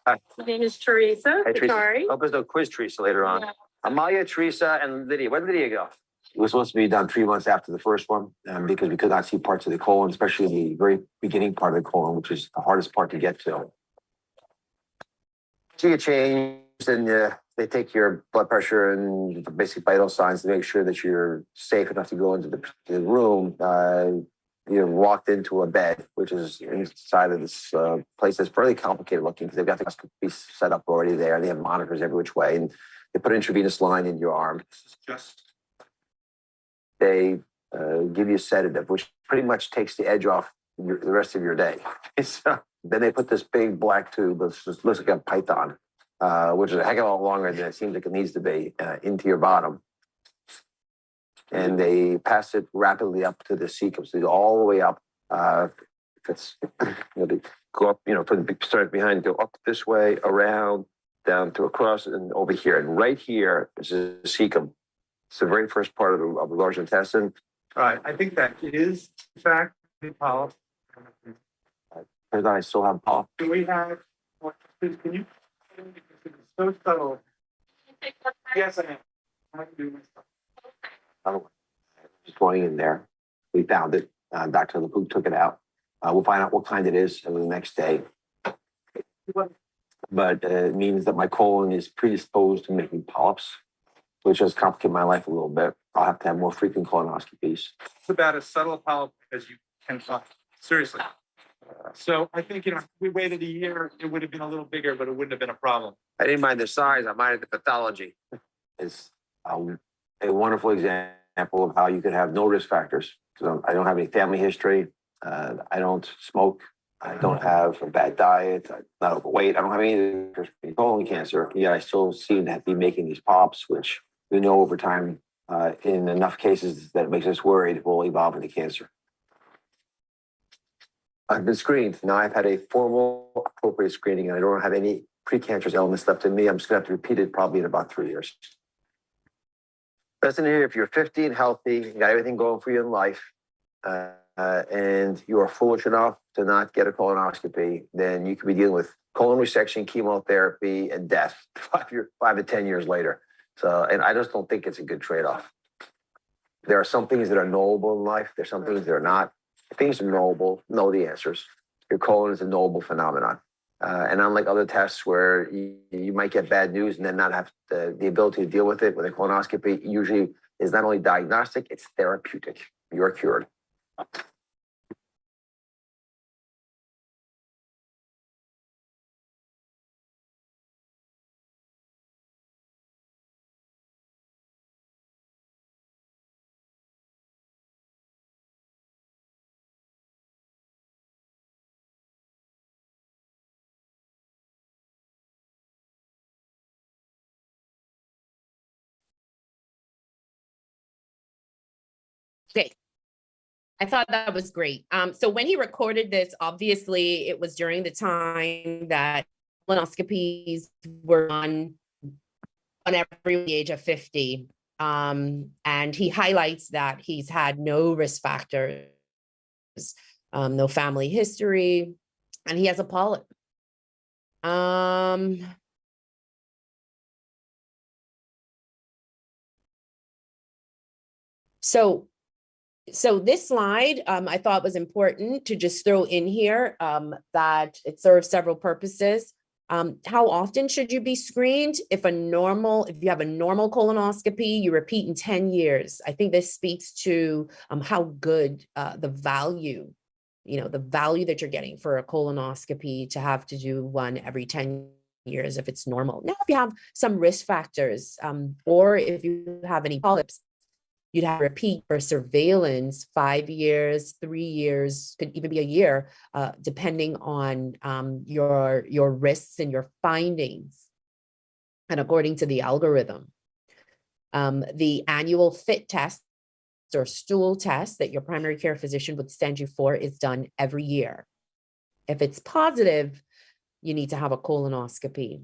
My name is Teresa. Hi, Teresa. Sorry. Hope there's no quiz Teresa later on. Yeah. Amalia, Teresa, and Lydia. Where did Lydia go? It was supposed to be done 3 months after the first one, because we could not see parts of the colon, especially the very beginning part of the colon, which is the hardest part to get to. So you get changed, and they take your blood pressure and basic vital signs to make sure that you're safe enough to go into the room. You're walked into a bed, which is inside of this place that's fairly complicated looking because they've got the be set up already there. They have monitors every which way, and they put an intravenous line in your arm. They give you a sedative, which pretty much takes the edge off the rest of your day. So then they put this big black tube, which just looks like a python, which is a heck of a lot longer than it seems like it needs to be, into your bottom. And they pass it rapidly up to the cecum. So they go all the way up. It's they go up, from the start behind, go up this way, around, down to across, and over here. And right here is the cecum. It's the very first part of the large intestine. All right, I think that is, in fact, the polyp. Turns out I still have polyp. Do we have, please, can you, it's so subtle. Yes, I am. I have to do my stuff. Just going in there. We found it. Dr. LeCoux took it out. We'll find out what kind it is the next day. But it means that my colon is predisposed to making polyps, which has complicated my life a little bit. I'll have to have more frequent colonoscopies. It's about as subtle a polyp as you can find. Seriously. So I think, if we waited a year, it would have been a little bigger, but it wouldn't have been a problem. I didn't mind the size. I minded the pathology. It's a wonderful example of how you could have no risk factors. Because I don't have any family history. I don't smoke. I don't have a bad diet. I'm not overweight. I don't have any colon cancer. Yet I still seem to be making these polyps, which we know over time, in enough cases that it makes us worried, will evolve into cancer. I've been screened. Now I've had a formal, appropriate screening, and I don't have any precancerous elements left in me. I'm just going to have to repeat it probably in about 3 years. Listen here, if you're 50 and healthy, you got everything going for you in life, and you are foolish enough to not get a colonoscopy, then you could be dealing with colon resection, chemotherapy, and death 5 to 10 years later. So, and I just don't think it's a good trade-off. There are some things that are knowable in life. There's some things that are not. Things are knowable, know the answers. Your colon is a knowable phenomenon. And unlike other tests where you might get bad news and then not have the ability to deal with it, with a colonoscopy usually is not only diagnostic, it's therapeutic. You're cured. Okay. I thought that was great. So when he recorded this, obviously it was during the time that colonoscopies were on every age of 50. And he highlights that he's had no risk factors, no family history, and he has a polyp. So this slide, I thought was important to just throw in here, that it serves several purposes. How often should you be screened? If you have a normal colonoscopy, you repeat in 10 years. I think this speaks to how good the value that you're getting for a colonoscopy, to have to do one every 10 years if it's normal. Now, if you have some risk factors, or if you have any polyps, you'd have to repeat for surveillance 5 years, 3 years, could even be a year, depending on your risks and your findings, and according to the algorithm. The annual FIT test or stool test that your primary care physician would send you for is done every year. If it's positive, you need to have a colonoscopy.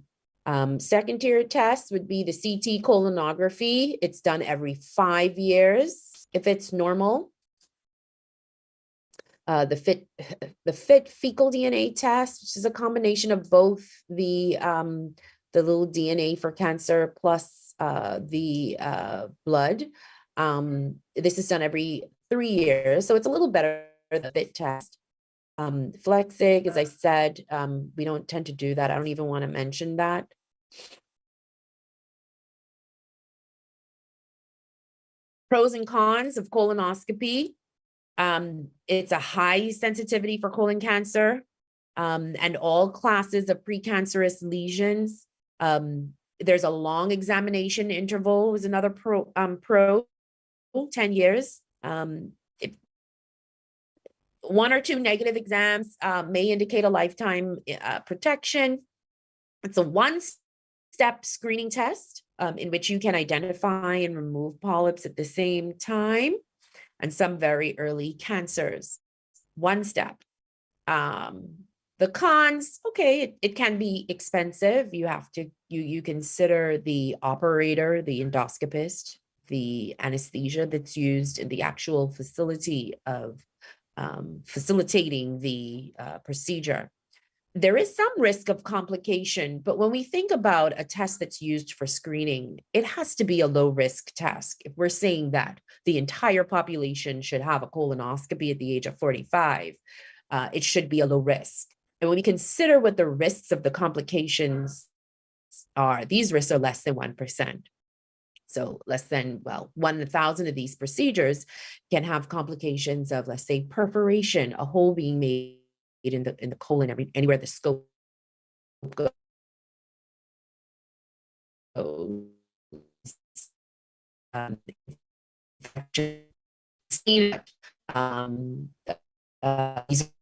Second-tier test would be the CT colonography. It's done every 5 years if it's normal. The FIT fecal DNA test, which is a combination of both the little DNA for cancer plus the blood. This is done every 3 years, so it's a little better than the FIT test. Flexig, as I said, we don't tend to do that. I don't even want to mention that. Pros and cons of colonoscopy. It's a high sensitivity for colon cancer, and all classes of precancerous lesions. There's a long examination interval is another pro, 10 years. One or two negative exams may indicate a lifetime protection. It's a one-step screening test in which you can identify and remove polyps at the same time, and some very early cancers. One step. The cons, okay, it can be expensive. You have to, you consider the operator, the endoscopist, the anesthesia that's used in the actual facility of facilitating the procedure. There is some risk of complication, but when we think about a test that's used for screening, it has to be a low risk test. If we're saying that the entire population should have a colonoscopy at the age of 45, it should be a low risk. And when we consider what the risks of the complications are, these risks are less than 1%. So less than, 1 in 1,000 of these procedures can have complications of, let's say, perforation, a hole being made in the colon, anywhere the scope goes. These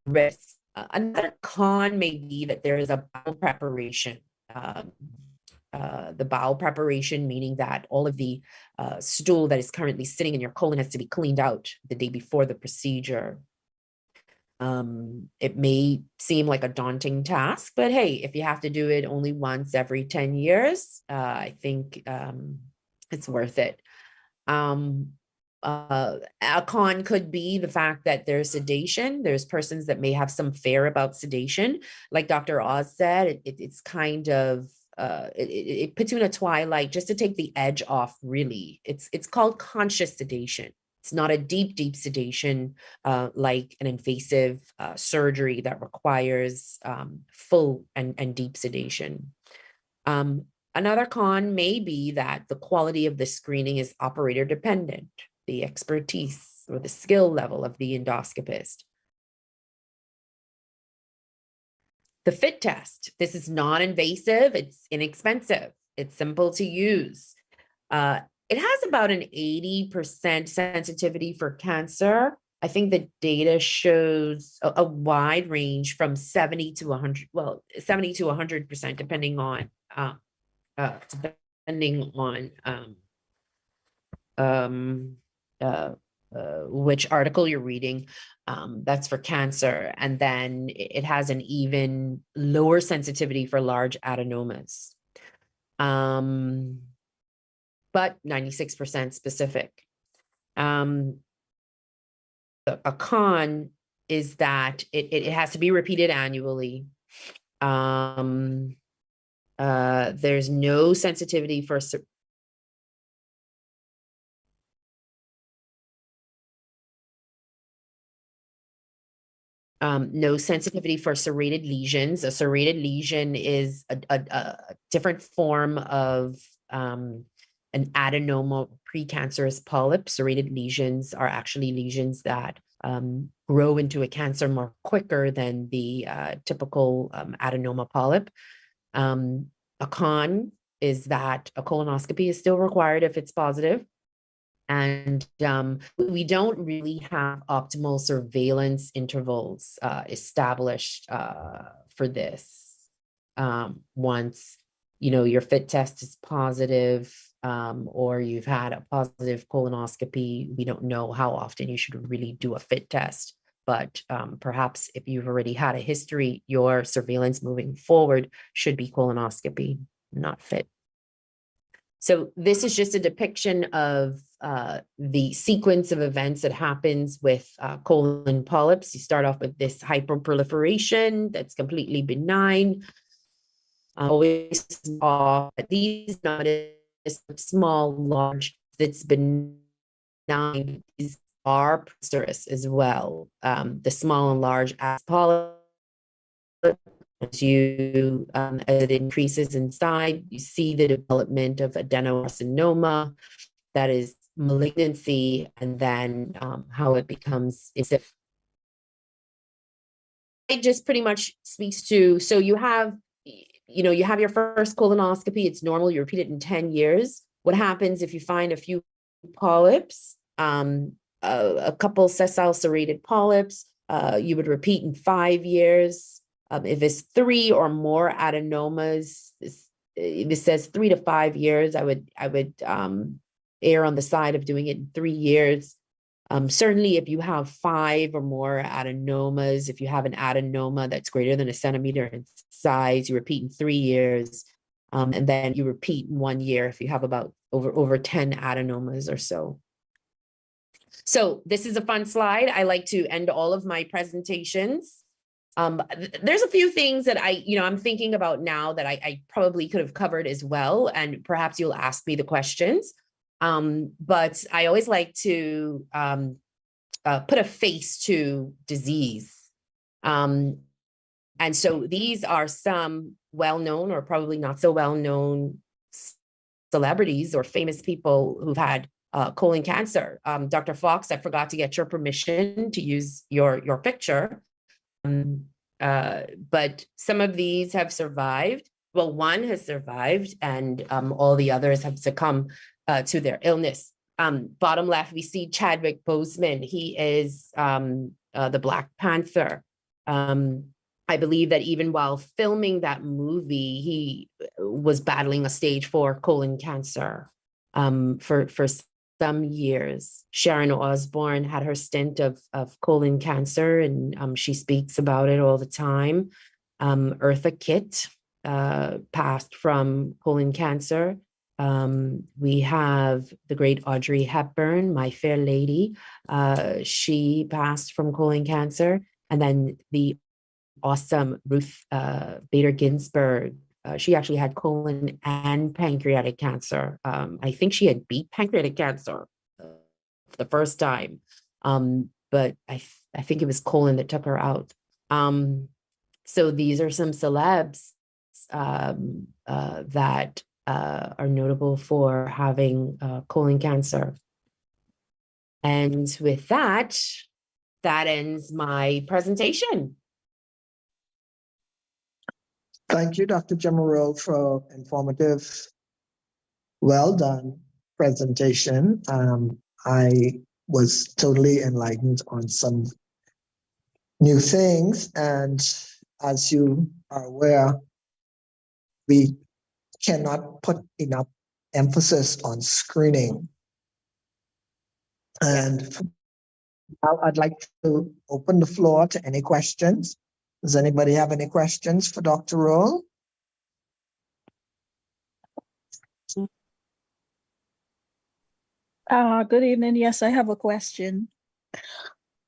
risks. Another con may be that there is a bowel preparation. The bowel preparation, meaning that all of the stool that is currently sitting in your colon has to be cleaned out the day before the procedure. It may seem like a daunting task, but hey, if you have to do it only once every 10 years, I think it's worth it. A con could be the fact that there's sedation. There's persons that may have some fear about sedation. Like Dr. Oz said, it's kind of, it puts you in a twilight just to take the edge off, really. It's called conscious sedation. It's not a deep sedation like an invasive surgery that requires full and deep sedation. Another con may be that the quality of the screening is operator dependent, the expertise or the skill level of the endoscopist. The FIT test, this is non-invasive, it's inexpensive, it's simple to use. It has about an 80% sensitivity for cancer. I think the data shows a wide range from 70 to 100, 70 to 100%, depending on which article you're reading. That's for cancer. And then it has an even lower sensitivity for large adenomas. But 96% specific. A con is that it has to be repeated annually. There's no sensitivity for no sensitivity for serrated lesions. A serrated lesion is a different form of an adenoma precancerous polyp. Serrated lesions are actually lesions that grow into a cancer more quicker than the typical adenoma polyp. A con is that a colonoscopy is still required if it's positive. And we don't really have optimal surveillance intervals established for this. Once, your FIT test is positive, or you've had a positive colonoscopy, we don't know how often you should really do a FIT test. But perhaps if you've already had a history, your surveillance moving forward should be colonoscopy, not FIT. So this is just a depiction of the sequence of events that happens with colon polyps. You start off with this hyperproliferation that's completely benign. Always off these not small, large that's benign. These are precancerous as well. The small and large as polyps. As it increases inside, you see the development of adenocarcinoma, that is malignancy, and then how it becomes. It just pretty much speaks to, so you have your first colonoscopy, it's normal, you repeat it in 10 years. What happens if you find a few polyps, a couple sessile serrated polyps, you would repeat in 5 years. If it's 3 or more adenomas, this says 3 to 5 years. I would err on the side of doing it in 3 years. Certainly, if you have 5 or more adenomas, if you have an adenoma that's greater than 1 centimeter in size, you repeat in 3 years, and then you repeat in 1 year if you have about over 10 adenomas or so. So this is a fun slide. I like to end all of my presentations. There's a few things that I'm thinking about now that I probably could have covered as well, and perhaps you'll ask me the questions. But I always like to put a face to disease. And so these are some well-known or probably not so well-known celebrities or famous people who've had colon cancer. Dr. Fox, I forgot to get your permission to use your picture. But some of these have survived. Well, one has survived, and all the others have succumbed to their illness. Bottom left, we see Chadwick Boseman. He is the Black Panther. I believe that even while filming that movie, he was battling a stage 4 colon cancer for some years. Sharon Osbourne had her stint of colon cancer, and she speaks about it all the time. Eartha Kitt passed from colon cancer. We have the great Audrey Hepburn, My Fair Lady. She passed from colon cancer. And then the awesome Ruth Bader Ginsburg. She actually had colon and pancreatic cancer. I think she had beat pancreatic cancer for the first time, but I think it was colon that took her out. So these are some celebs that are notable for having colon cancer. And with that ends my presentation. Thank you, Dr. Gemma A, for informative, well done presentation. I was totally enlightened on some new things. And as you are aware, we cannot put enough emphasis on screening. And Now I'd like to open the floor to any questions. Does anybody have any questions for Dr. Rolle? Good evening. Yes, I have a question.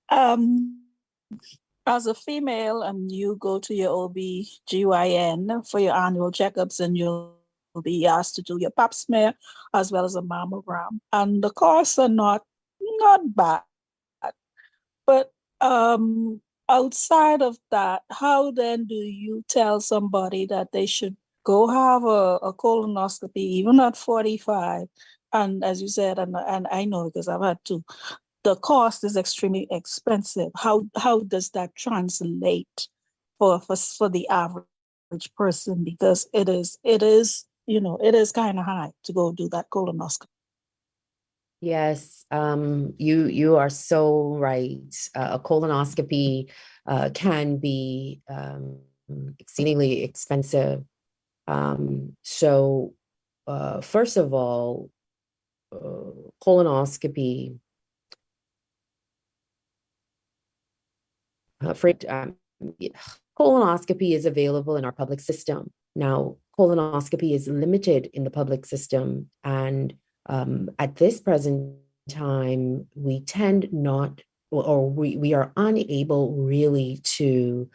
As a female and you go to your OB/GYN for your annual checkups and you'll be asked to do your pap smear as well as a mammogram. And the costs are not bad. But outside of that, how then do you tell somebody that they should go have a colonoscopy, even at 45? And as you said, and I know because I've had to, the cost is extremely expensive. How does that translate for the average person? Because it is kind of high to go do that colonoscopy. Yes, you are so right. A colonoscopy can be exceedingly expensive. So first of all, colonoscopy colonoscopy is available in our public system. Now, colonoscopy is limited in the public system, and at this present time, we tend not, or we are unable really to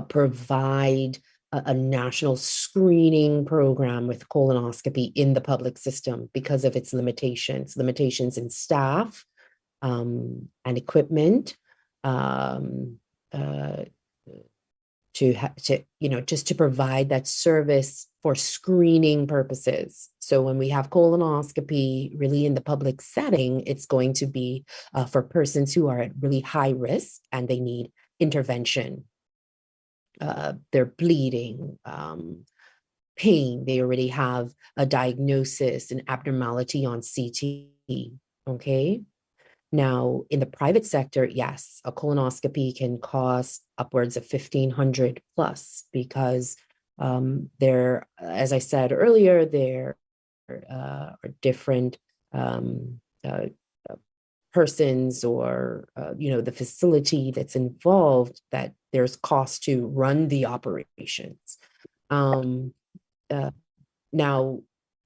provide a national screening program with colonoscopy in the public system because of its limitations in staff and equipment, just to provide that service for screening purposes. So when we have colonoscopy really in the public setting, it's going to be for persons who are at really high risk and they need intervention. They're bleeding, pain, they already have a diagnosis, an abnormality on CT, okay? Now, in the private sector, yes, a colonoscopy can cost upwards of $1,500 plus because there, as I said earlier, there are different persons or, the facility that's involved that there's cost to run the operations. Now,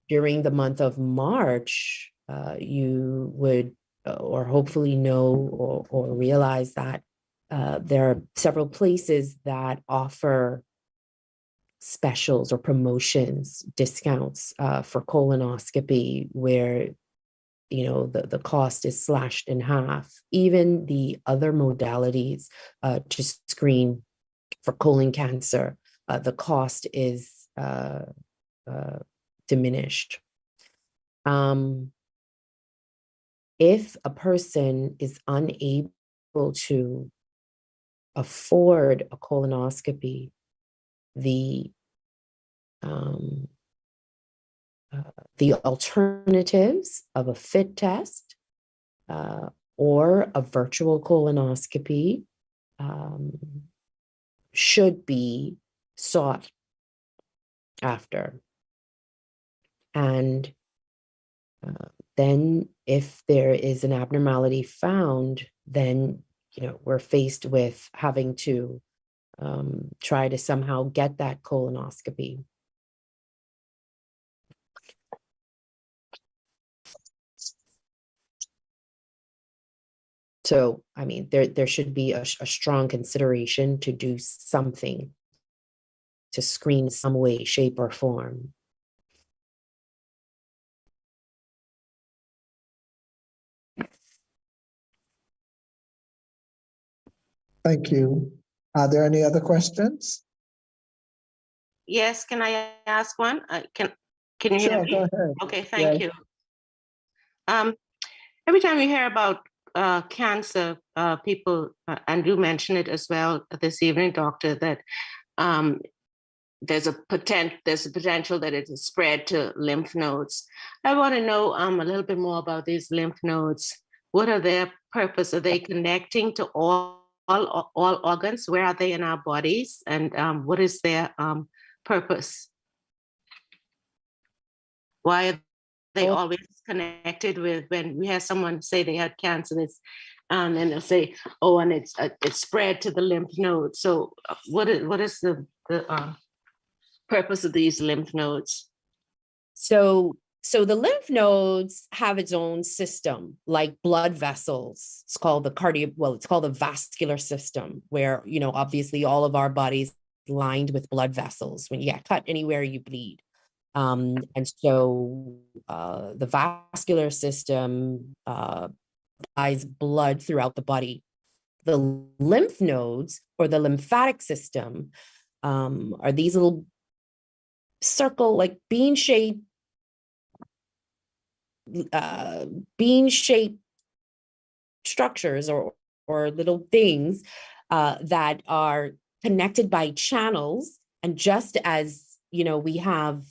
during the month of March, you would or hopefully know or realize that there are several places that offer specials or promotions, discounts for colonoscopy where, the cost is slashed in half. Even the other modalities to screen for colon cancer, the cost is diminished. If a person is unable to afford a colonoscopy, the alternatives of a FIT test or a virtual colonoscopy should be sought after. And then if there is an abnormality found, then, we're faced with having to try to somehow get that colonoscopy. So, I mean, there should be a strong consideration to do something to screen some way, shape, or form. Thank you. Are there any other questions? Yes, can I ask one? Can you hear Sure, me? go ahead. Okay, thank you. Every time you hear about cancer, people, and you mentioned it as well this evening, doctor, that there's a potential that it is spread to lymph nodes. I want to know a little bit more about these lymph nodes. What are their purpose? Are they connecting to all organs? Where are they in our bodies? And what is their purpose? Why are they always connected with when we have someone say they had cancer, and they'll say, oh, and it's spread to the lymph nodes. So what is the purpose of these lymph nodes? So the lymph nodes have its own system, like blood vessels. It's called the vascular system, where, obviously all of our bodies lined with blood vessels. When you get cut anywhere, you bleed. And so the vascular system supplies blood throughout the body. The lymph nodes, or the lymphatic system, are these little circle, like bean-shaped structures or little things that are connected by channels. And just as we have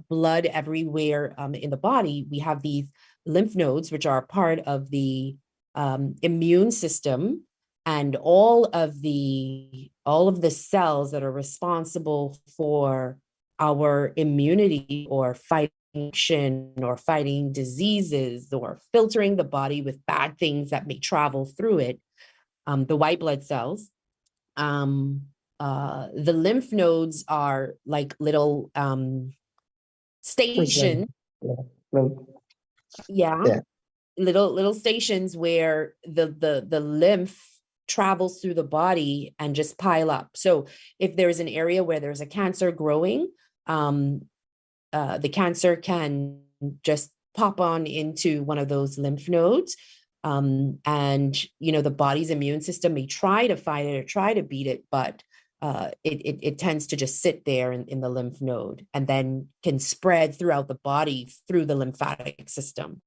blood everywhere in the body, we have these lymph nodes, which are part of the immune system, and all of the cells that are responsible for our immunity, or fighting or fighting diseases, or filtering the body with bad things that may travel through it, the white blood cells. The lymph nodes are like little stations. Yeah. Little stations where the lymph travels through the body and just pile up. So if there's an area where there's a cancer growing, the cancer can just pop on into one of those lymph nodes. And, the body's immune system may try to fight it or try to beat it, but it tends to just sit there in the lymph node, and then can spread throughout the body through the lymphatic system.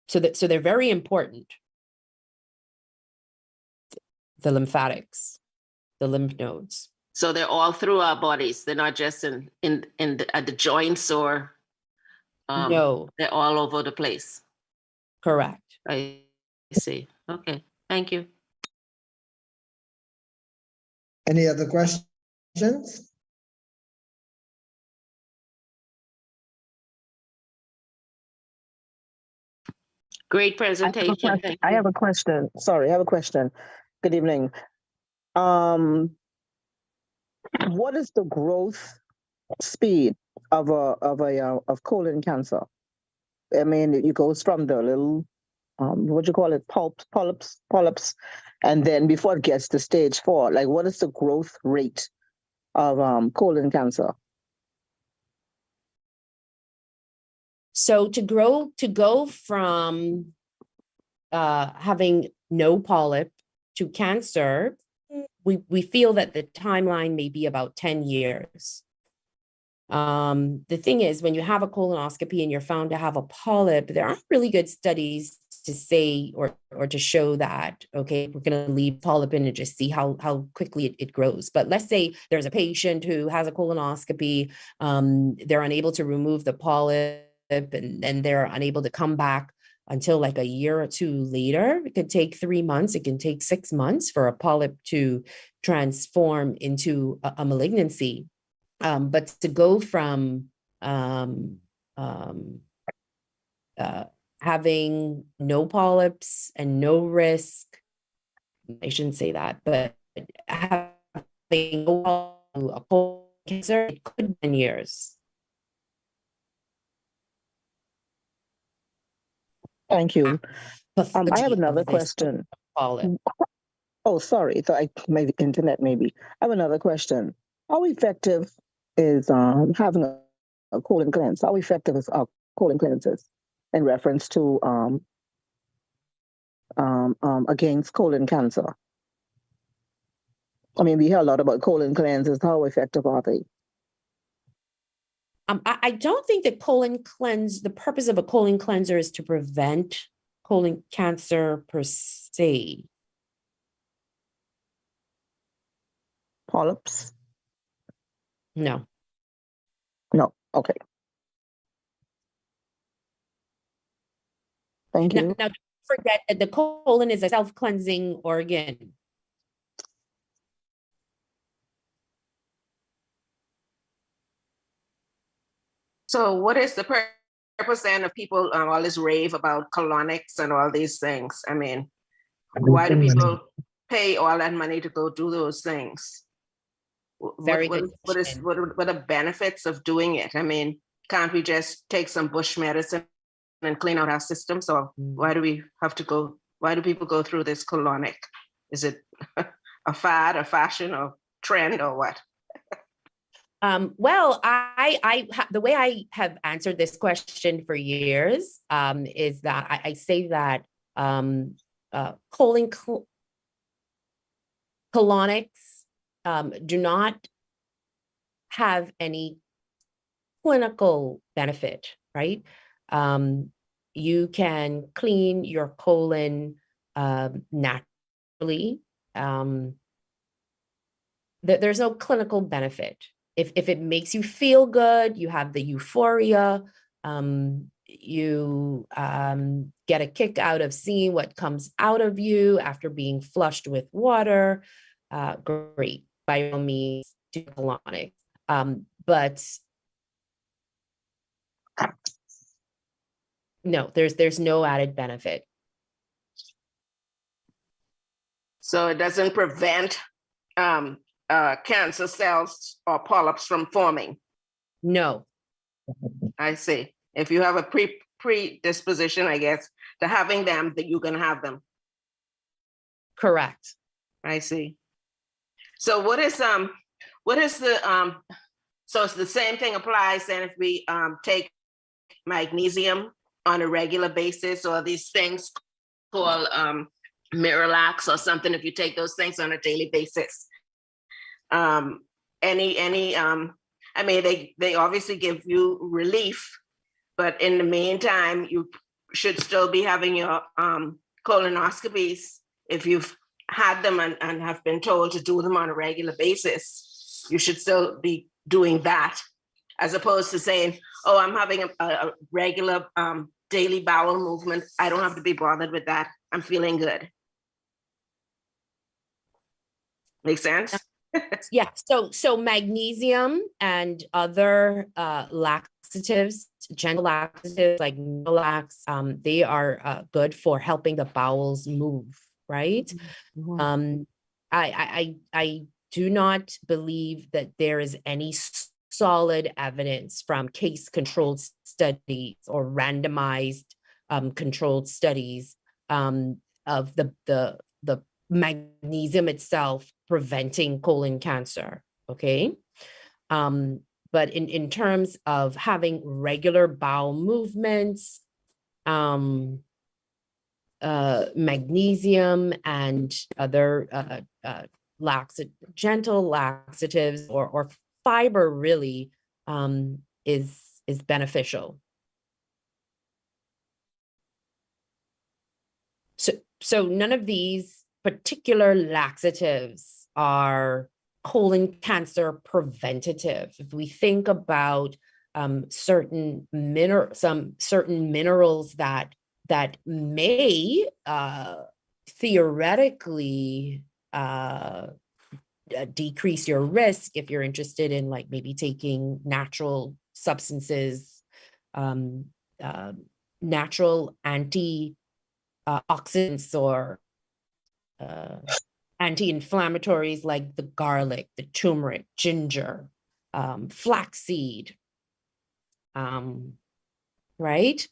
So they're very important. The lymphatics, the lymph nodes. So they're all through our bodies. They're not just at the joints, or No, they're all over the place. correct. I see. Okay, thank you. Any other questions? Great presentation. Thank I you. have a question. Sorry, I have a question. Good evening. What is the growth speed of colon cancer? I mean, it goes from the little what you call it, polyps, and then before it gets to stage 4, like what is the growth rate of colon cancer? So to go from having no polyp to cancer, we feel that the timeline may be about 10 years. The thing is, when you have a colonoscopy and you're found to have a polyp, there aren't really good studies to say or to show that, okay, we're going to leave polyp in and just see how quickly it grows. But let's say there's a patient who has a colonoscopy, they're unable to remove the polyp, and they're unable to come back until like a year or 2 later. It could take 3 months. It can take 6 months for a polyp to transform into a malignancy. But to go from having no polyps and no risk, I shouldn't say that, but having no a colon cancer, it could be 10 years. Thank you. I have another question. Polyp. Oh, sorry. Maybe internet, maybe. I have another question. How effective is having a colon cleanse? How effective is colon cleanses in reference to against colon cancer? I mean, we hear a lot about colon cleanses. How effective are they? I don't think that the purpose of a colon cleanser is to prevent colon cancer per se. Polyps? No. No. Okay. Thank you. Now, don't forget that the colon is a self-cleansing organ. So what is the purpose then of people, all this rave about colonics and all these things? I mean, why do people pay all that money to go do those things? Very What good question. what are the benefits of doing it? I mean, can't we just take some bush medicine and clean out our system? So why do we have to go? Why do people go through this colonic? Is it a fad, a fashion, or trend, or what? Well, the way I have answered this question for years is that I say that colonics do not have any clinical benefit, right? You can clean your colon naturally. There's no clinical benefit. If it makes you feel good, you have the euphoria, you get a kick out of seeing what comes out of you after being flushed with water, great, by all means, do colonics. But no, there's no added benefit. So it doesn't prevent cancer cells or polyps from forming? No. I see. If you have a predisposition, I guess, to having them, that you can have them. Correct. I see. So what is the so it's the same thing applies then if we take magnesium on a regular basis, or these things called Miralax or something, if you take those things on a daily basis. I mean, they obviously give you relief, but in the meantime, you should still be having your colonoscopies. If you've had them and have been told to do them on a regular basis, you should still be doing that, as opposed to saying, oh, I'm having a regular daily bowel movement. I don't have to be bothered with that. I'm feeling good. Make sense? Yeah, so magnesium and other laxatives, gentle laxatives like Miralax, they are good for helping the bowels move, right? Mm-hmm. I do not believe that there is any solid evidence from case-controlled studies or randomized controlled studies of the magnesium itself preventing colon cancer, okay? But in terms of having regular bowel movements, magnesium and other gentle laxatives or fiber really is beneficial. So none of these particular laxatives are colon cancer preventative. If we think about certain minerals that may theoretically decrease your risk if you're interested in like maybe taking natural substances, natural antioxidants or anti-inflammatories like the garlic, the turmeric, ginger, flaxseed, right?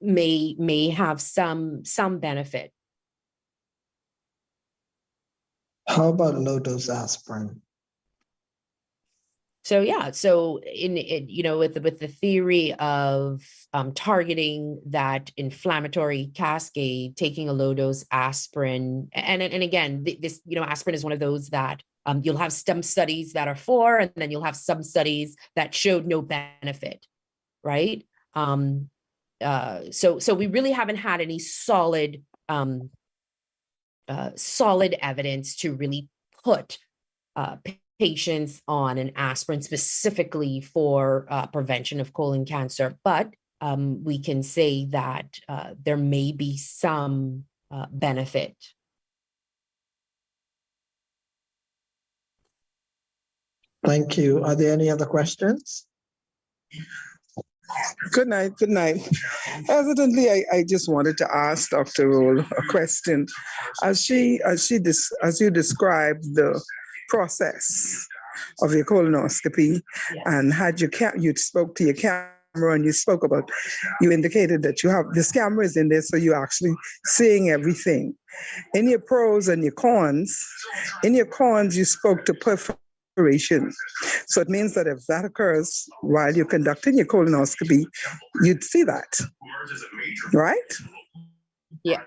May have some benefit. How about low-dose aspirin? So yeah, so with the theory of targeting that inflammatory cascade, taking a low dose aspirin, and again, this aspirin is one of those that you'll have some studies that are for, and then you'll have some studies that showed no benefit, right? So we really haven't had any solid evidence to really put patients on an aspirin specifically for prevention of colon cancer, but we can say that there may be some benefit. Thank you. Are there any other questions? Good night. Good night. Evidently, I just wanted to ask Dr. Rolle a question. As you described the process of your colonoscopy, and you spoke to your camera and you spoke about, you indicated that you have this camera is in there, so you're actually seeing everything. In your pros and your cons, you spoke to perforation. So it means that if that occurs while you're conducting your colonoscopy, you'd see that, right? Yeah.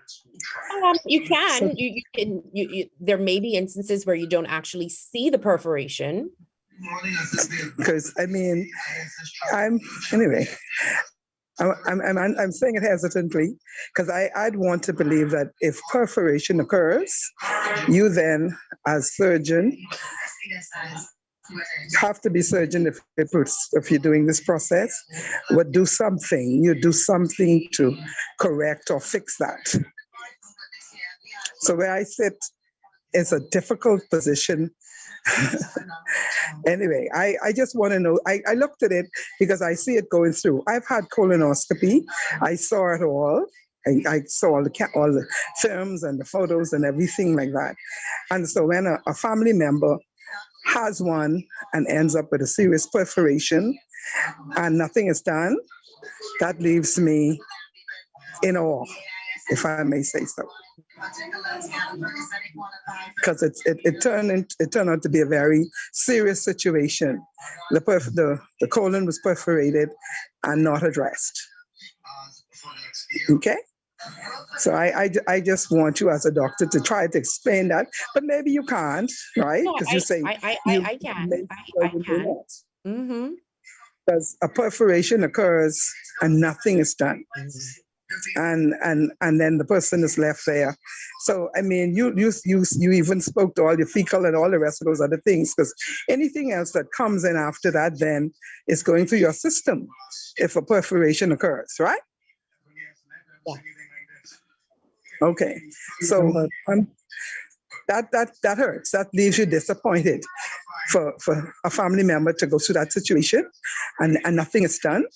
You can, there may be instances where you don't actually see the perforation. Because I'm saying it hesitantly because I'd want to believe that if perforation occurs, you then, as surgeon, have to be surgeon if you're doing this process, would do something. You do something to correct or fix that. So where I sit is a difficult position. Anyway, I just want to know, I looked at it because I see it going through. I've had colonoscopy. I saw it all. I saw all the films and the photos and everything like that. And so when a family member has one and ends up with a serious perforation and nothing is done, that leaves me in awe, if I may say so. Because it turned out to be a very serious situation. The colon was perforated and not addressed. Okay? So I just want you as a doctor to try to explain that, but maybe you can't, right? Because you say I can. Mm-hmm. Because a perforation occurs and nothing is done. And then the person is left there. So I mean, you even spoke to all your fecal and all the rest of those other things, because anything else that comes in after that then is going through your system if a perforation occurs, right? Yeah. Okay, so that hurts. That leaves you disappointed for a family member to go through that situation and nothing is done,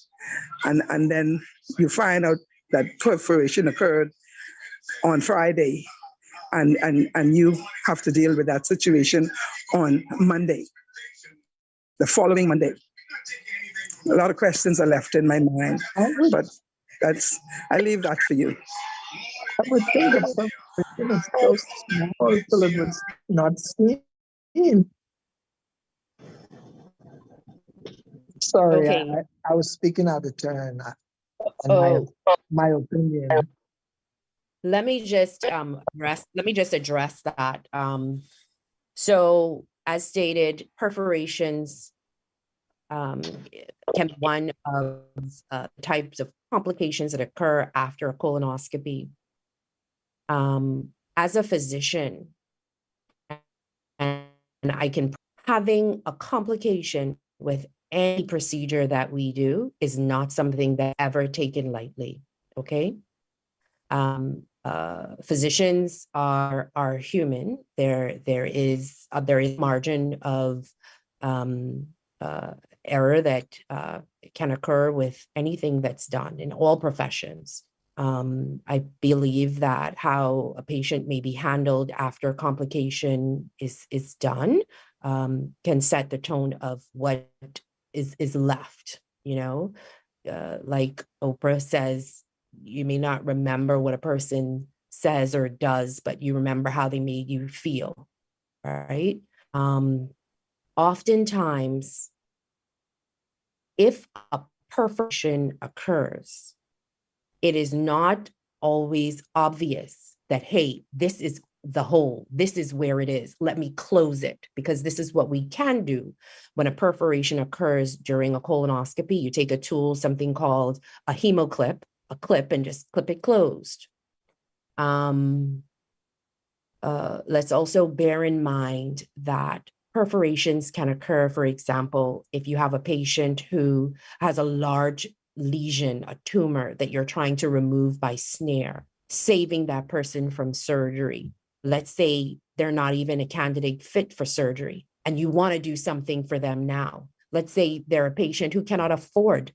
and then you find out that perforation occurred on Friday, and you have to deal with that situation on Monday, the following Monday. A lot of questions are left in my mind, but I leave that for you. I would think the perforation is so small till it was not seen. Sorry, Okay. I was speaking out of turn on my opinion. Let me just address that. So as stated, perforations can be one of types of complications that occur after a colonoscopy. As a physician, and having a complication with any procedure that we do is not something that ever taken lightly. Okay. Physicians are human. There is margin of error that can occur with anything that's done in all professions. I believe that how a patient may be handled after complication is done can set the tone of what is left. You know, like Oprah says, you may not remember what a person says or does, but you remember how they made you feel, right? Oftentimes, if a perforation occurs, it is not always obvious that, hey, this is the hole, this is where it is, let me close it, because this is what we can do when a perforation occurs during a colonoscopy. You take a tool, something called a hemoclip, a clip, and just clip it closed. Let's also bear in mind that perforations can occur, for example, if you have a patient who has a large lesion, a tumor that you're trying to remove by snare, saving that person from surgery. Let's say they're not even a candidate fit for surgery, and you want to do something for them now. Let's say they're a patient who cannot afford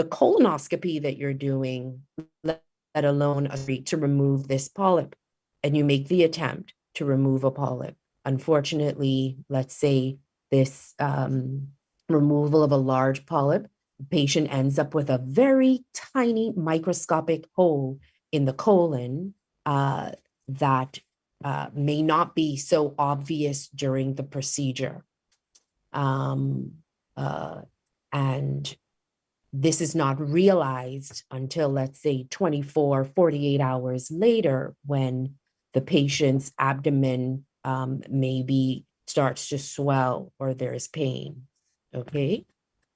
the colonoscopy that you're doing, let alone to remove this polyp, and you make the attempt to remove a polyp. Unfortunately, let's say this removal of a large polyp, the patient ends up with a very tiny microscopic hole in the colon that may not be so obvious during the procedure. And this is not realized until, let's say, 24, 48 hours later, when the patient's abdomen maybe starts to swell or there's pain, okay?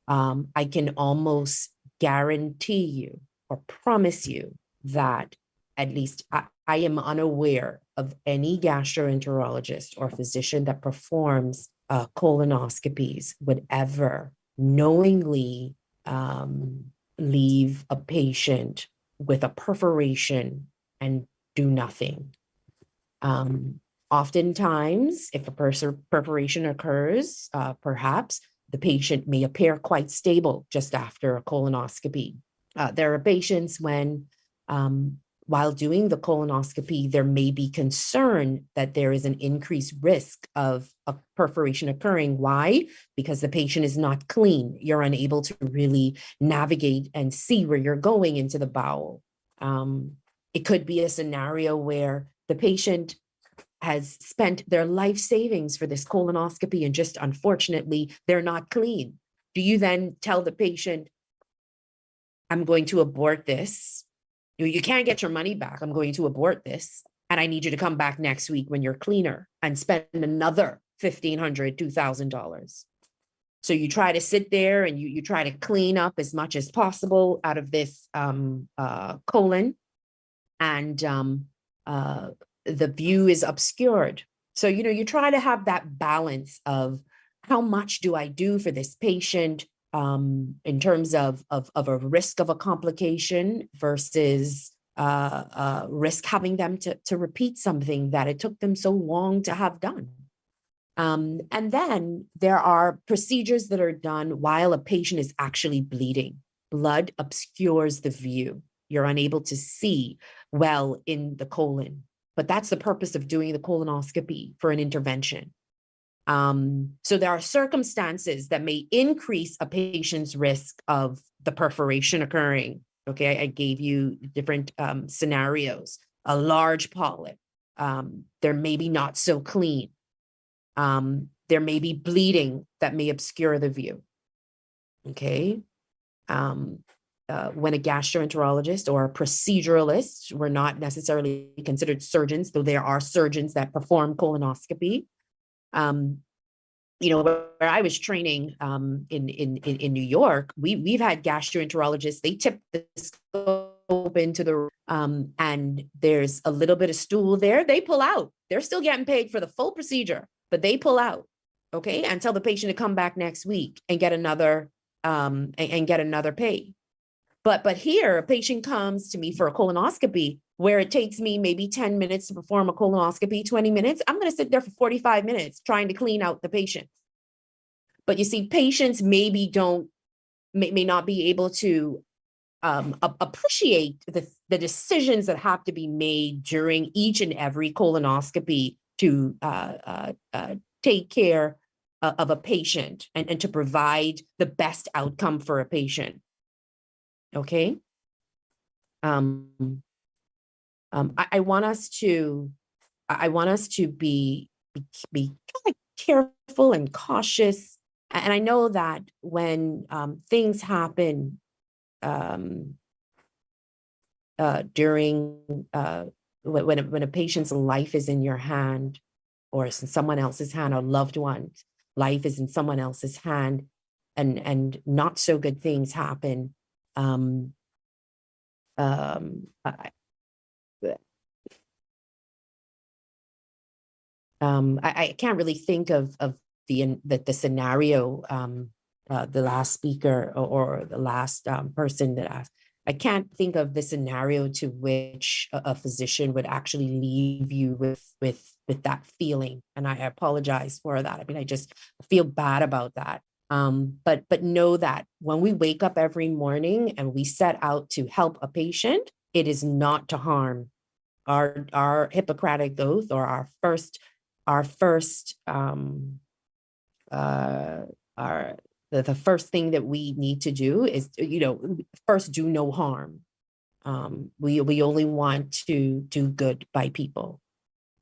I can almost guarantee you or promise you that at least I am unaware of any gastroenterologist or physician that performs colonoscopies would ever knowingly leave a patient with a perforation and do nothing. Oftentimes, if a perforation occurs, perhaps the patient may appear quite stable just after a colonoscopy. There are patients when, while doing the colonoscopy, there may be concern that there is an increased risk of a perforation occurring. Why? Because the patient is not clean. You're unable to really navigate and see where you're going into the bowel. It could be a scenario where the patient has spent their life savings for this colonoscopy and just unfortunately, they're not clean. Do you then tell the patient, I'm going to abort this? You can't get your money back. I'm going to abort this. And I need you to come back next week when you're cleaner and spend another $1,500, $2,000. So you try to sit there and you try to clean up as much as possible out of this colon, and the view is obscured. So, you try to have that balance of how much do I do for this patient in terms of a risk of a complication versus risk having them to repeat something that it took them so long to have done. And then there are procedures that are done while a patient is actually bleeding. Blood obscures the view. You're unable to see well in the colon, but that's the purpose of doing the colonoscopy for an intervention. So there are circumstances that may increase a patient's risk of the perforation occurring. Okay, I gave you different scenarios. A large polyp, there may be not so clean. There may be bleeding that may obscure the view. Okay. When a gastroenterologist or a proceduralist, we're not necessarily considered surgeons, though there are surgeons that perform colonoscopy. Where I was training in New York, we've had gastroenterologists, they tip the scope into the and there's a little bit of stool there, they pull out. They're still getting paid for the full procedure, but they pull out, okay, and tell the patient to come back next week and get another pay. But here, a patient comes to me for a colonoscopy where it takes me maybe 10 minutes to perform a colonoscopy, 20 minutes. I'm going to sit there for 45 minutes trying to clean out the patient. But you see, patients may not be able to appreciate the decisions that have to be made during each and every colonoscopy to take care of a patient and to provide the best outcome for a patient. Okay. I want us to be kind of careful and cautious. And I know that when things happen during when a patient's life is in your hand or in someone else's hand, or loved one's life is in someone else's hand, and not so good things happen. I can't really think of the scenario, the last speaker or the last person that asked. I can't think of the scenario to which a physician would actually leave you with that feeling, and I apologize for that. I mean, I just feel bad about that. But know that when we wake up every morning and we set out to help a patient, it is not to harm. Our Hippocratic oath, or our first the first thing that we need to do is, first do no harm. We only want to do good by people.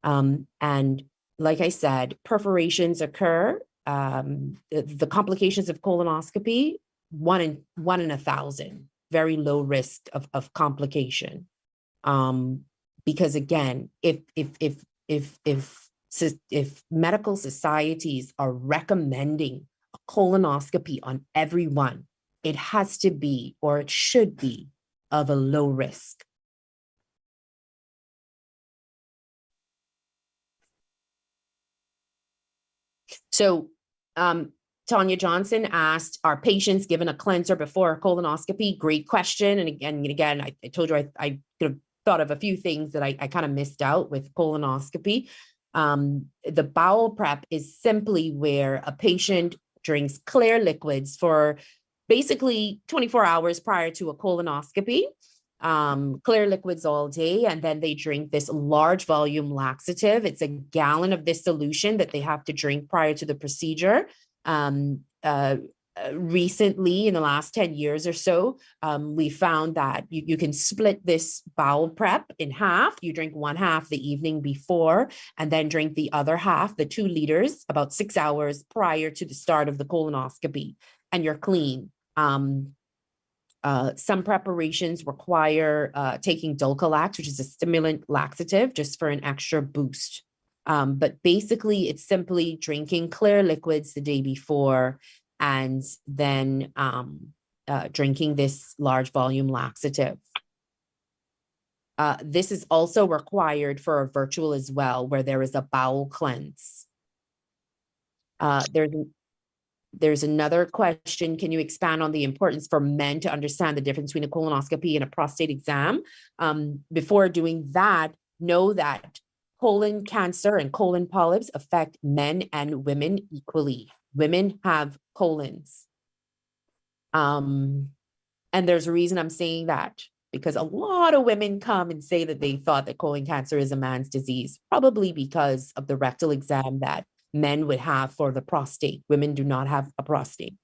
And like I said, perforations occur. The complications of colonoscopy, one in 1,000, very low risk of complication. Because again, if medical societies are recommending a colonoscopy on everyone, it has to be, or it should be, of a low risk. So Tanya Johnson asked, are patients given a cleanser before a colonoscopy? Great question. And again, I told you I could have thought of a few things that I kind of missed out with colonoscopy. The bowel prep is simply where a patient drinks clear liquids for basically 24 hours prior to a colonoscopy. Clear liquids all day, and then they drink this large volume laxative. It's a gallon of this solution that they have to drink prior to the procedure. Recently, in the last 10 years or so, we found that you can split this bowel prep in half. You drink one half the evening before, and then drink the other half, the 2 liters, about 6 hours prior to the start of the colonoscopy, and you're clean. Some preparations require taking Dulcolax, which is a stimulant laxative, just for an extra boost. But basically, it's simply drinking clear liquids the day before, and then drinking this large volume laxative. This is also required for a virtual as well, where there is a bowel cleanse. There's another question. Can you expand on the importance for men to understand the difference between a colonoscopy and a prostate exam? Before doing that, know that colon cancer and colon polyps affect men and women equally. Women have colons. And there's a reason I'm saying that, because a lot of women come and say that they thought that colon cancer is a man's disease, probably because of the rectal exam that men would have for the prostate. Women do not have a prostate.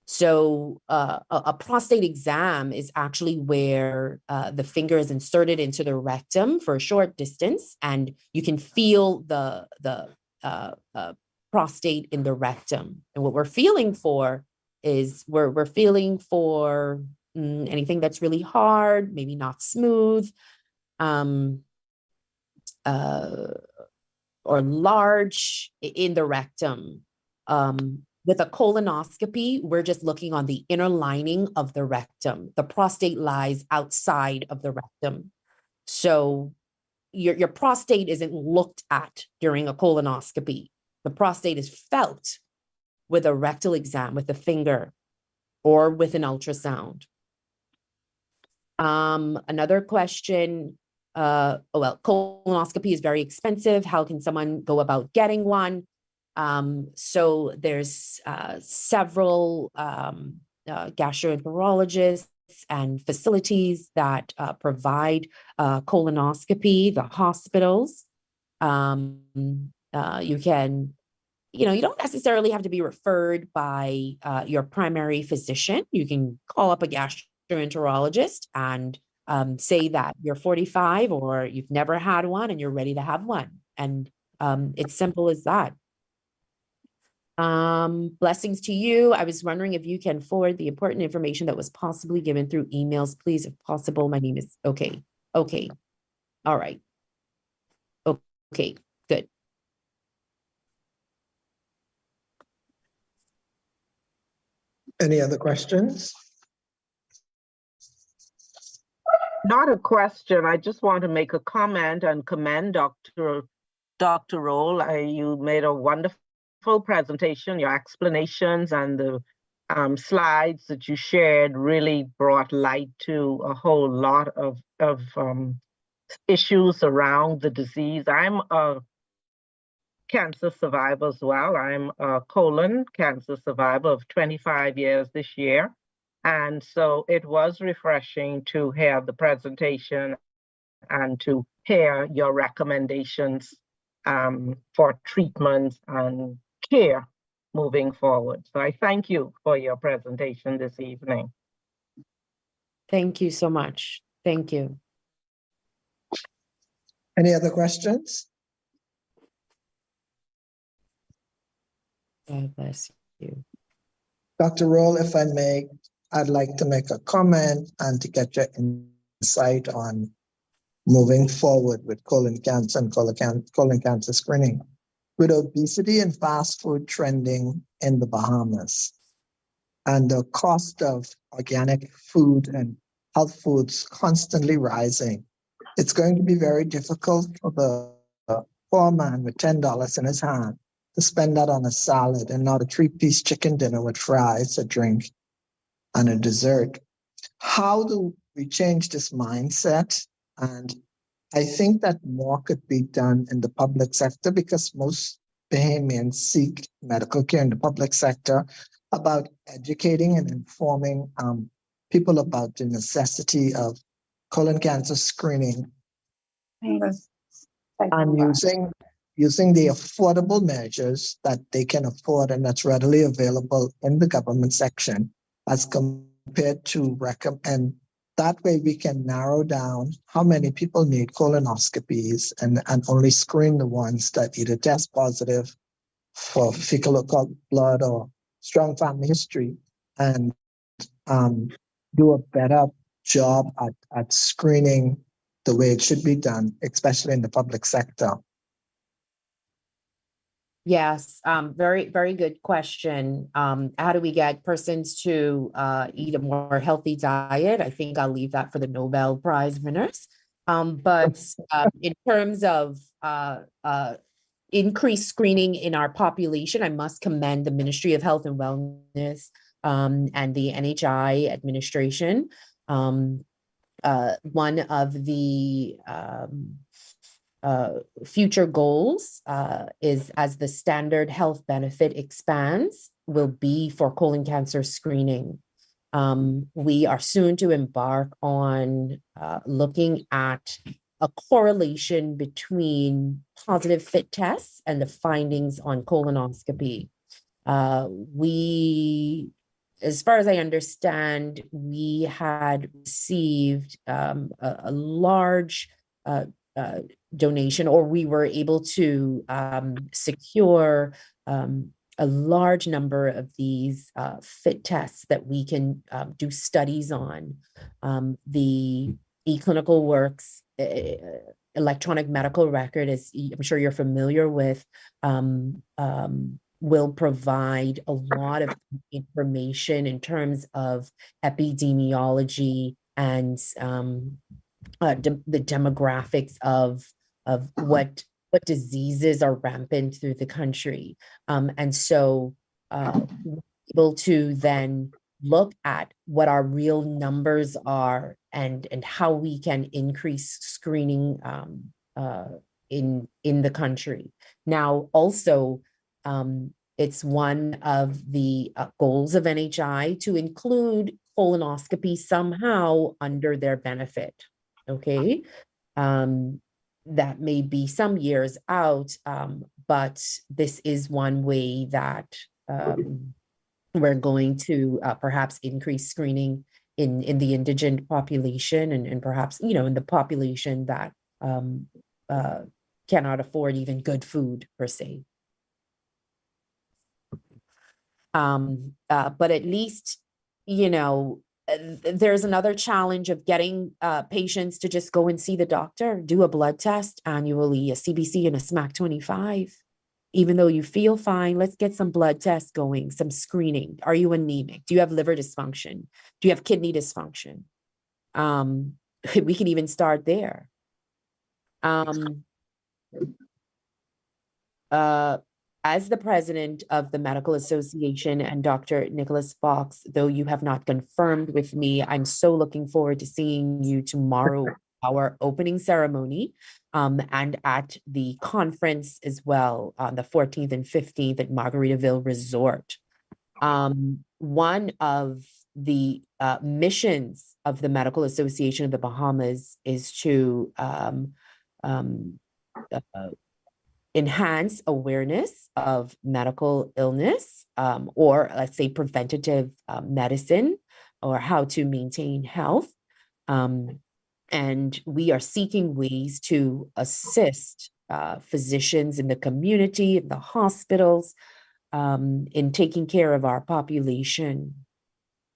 So a prostate exam is actually where the finger is inserted into the rectum for a short distance, and you can feel the prostate in the rectum. And what we're feeling for is we're feeling for anything that's really hard, maybe not smooth, or large in the rectum. With a colonoscopy, we're just looking on the inner lining of the rectum. The prostate lies outside of the rectum. So your prostate isn't looked at during a colonoscopy. The prostate is felt with a rectal exam, with a finger, or with an ultrasound. Another question, colonoscopy is very expensive. How can someone go about getting one? So there's several gastroenterologists and facilities that provide colonoscopy, the hospitals. You can, you don't necessarily have to be referred by your primary physician. You can call up a gastroenterologist and say that you're 45 or you've never had one and you're ready to have one. And it's simple as that. Blessings to you. I was wondering if you can forward the important information that was possibly given through emails, please, if possible. My name is okay. All right. Okay, good. Any other questions? Not a question. I just want to make a comment and commend Dr. Rolle. You made a wonderful presentation. Your explanations and the slides that you shared really brought light to a whole lot of issues around the disease. I'm a cancer survivor as well. I'm a colon cancer survivor of 25 years this year. And so it was refreshing to hear the presentation and to hear your recommendations for treatment and care moving forward. So I thank you for your presentation this evening. Thank you so much. Thank you. Any other questions? God bless you. Dr. Rolle, if I may, I'd like to make a comment and to get your insight on moving forward with colon cancer and colon cancer screening. With obesity and fast food trending in the Bahamas and the cost of organic food and health foods constantly rising, it's going to be very difficult for the poor man with $10 in his hand to spend that on a salad and not a 3-piece chicken dinner with fries, a drink, and a dessert. How do we change this mindset? And I think that more could be done in the public sector because most Bahamians seek medical care in the public sector, about educating and informing people about the necessity of colon cancer screening and using the affordable measures that they can afford and that's readily available in the government section as compared to recommend. That way we can narrow down how many people need colonoscopies and only screen the ones that either test positive for fecal occult blood or strong family history and do a better job at screening the way it should be done, especially in the public sector. Yes, very, very good question. How do we get persons to eat a more healthy diet? I think I'll leave that for the Nobel Prize winners. But in terms of increased screening in our population, I must commend the Ministry of Health and Wellness and the NHI administration. One of the future goals is, as the standard health benefit expands, will be for colon cancer screening. We are soon to embark on looking at a correlation between positive FIT tests and the findings on colonoscopy. As far as I understand, we had received a large donation, or we were able to secure a large number of these FIT tests that we can do studies on. The eClinical Works electronic medical record, as I'm sure you're familiar with, will provide a lot of information in terms of epidemiology and the demographics of what diseases are rampant through the country. And so able to then look at what our real numbers are and how we can increase screening in the country. Now, also, it's one of the goals of NHI to include colonoscopy somehow under their benefit. Okay, that may be some years out, but this is one way that we're going to perhaps increase screening in the indigent population and perhaps, in the population that cannot afford even good food per se. But at least, there's another challenge of getting patients to just go and see the doctor, do a blood test annually, a CBC and a SMAC25. Even though you feel fine, let's get some blood tests going, some screening. Are you anemic? Do you have liver dysfunction? Do you have kidney dysfunction? We can even start there. As the president of the Medical Association and Dr. Nicholas Fox, though you have not confirmed with me, I'm so looking forward to seeing you tomorrow our opening ceremony and at the conference as well on the 14th and 15th at Margaritaville Resort. One of the missions of the Medical Association of the Bahamas is to enhance awareness of medical illness, or let's say preventative medicine, or how to maintain health. And we are seeking ways to assist physicians in the community, in the hospitals, in taking care of our population.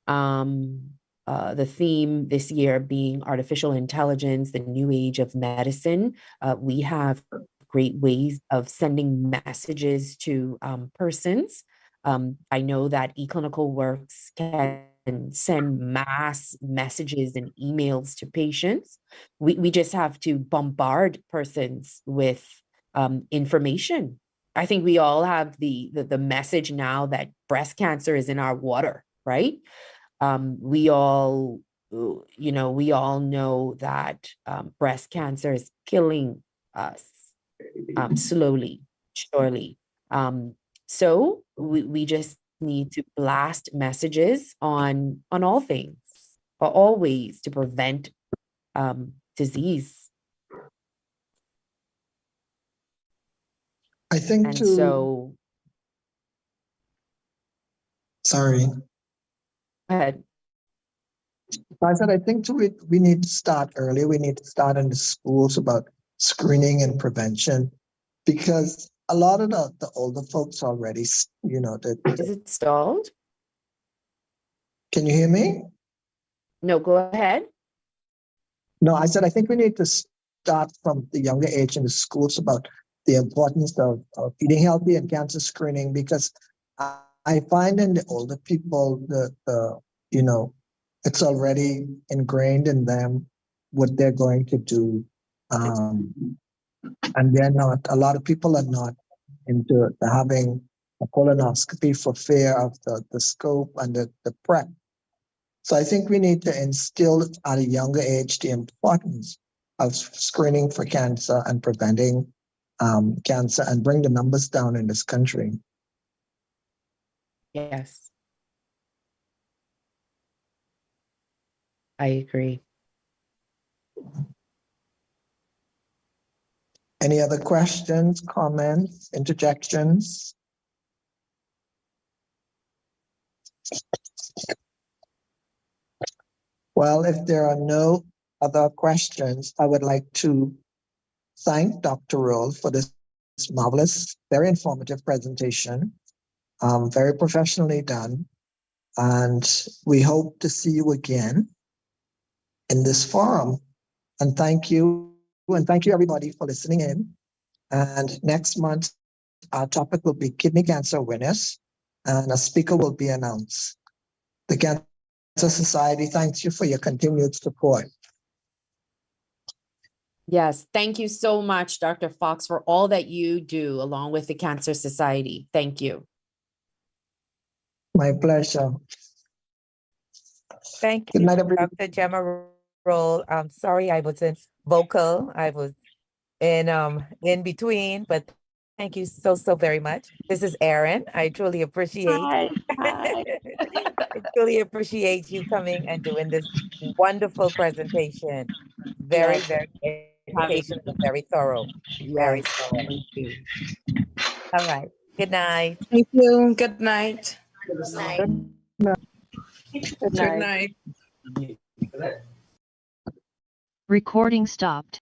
The theme this year being artificial intelligence, the new age of medicine. We have great ways of sending messages to persons. I know that eClinicalWorks can send mass messages and emails to patients. We just have to bombard persons with information. I think we all have the message now that breast cancer is in our water, right? We all know that breast cancer is killing us slowly, surely. So we just need to blast messages on all things, or all ways to prevent disease. I think And so, sorry. go ahead. I said, I think we need to start early. We need to start in the schools about screening and prevention, because a lot of the older folks already, Is it stalled? Can you hear me? No, go ahead. No, I said, I think we need to start from the younger age in the schools about the importance of eating healthy and cancer screening, because I find in the older people it's already ingrained in them what they're going to do. And a lot of people are not into having a colonoscopy for fear of the scope and the prep. So I think we need to instill at a younger age the importance of screening for cancer and preventing cancer, and bring the numbers down in this country. Yes. I agree. Any other questions, comments, interjections? Well, if there are no other questions, I would like to thank Dr. Rolle for this marvelous, very informative presentation, very professionally done. And we hope to see you again in this forum. And thank you everybody for listening in. And next month, our topic will be kidney cancer awareness, and a speaker will be announced. The Cancer Society thanks you for your continued support. Yes, thank you so much, Dr. Fox, for all that you do along with the Cancer Society. Thank you. My pleasure. Thank Good you, night, everyone. Dr. Gemma Rolle. I'm sorry I wasn't vocal. I was in between, but thank you so very much. This is Erin. I truly appreciate Hi. I truly appreciate you coming and doing this wonderful presentation. Very, Yes. very educational and very thorough. Very Yes, thorough. thank you. All right. Good night. Thank you. Good night. Good night. Good night. Good night. Recording stopped.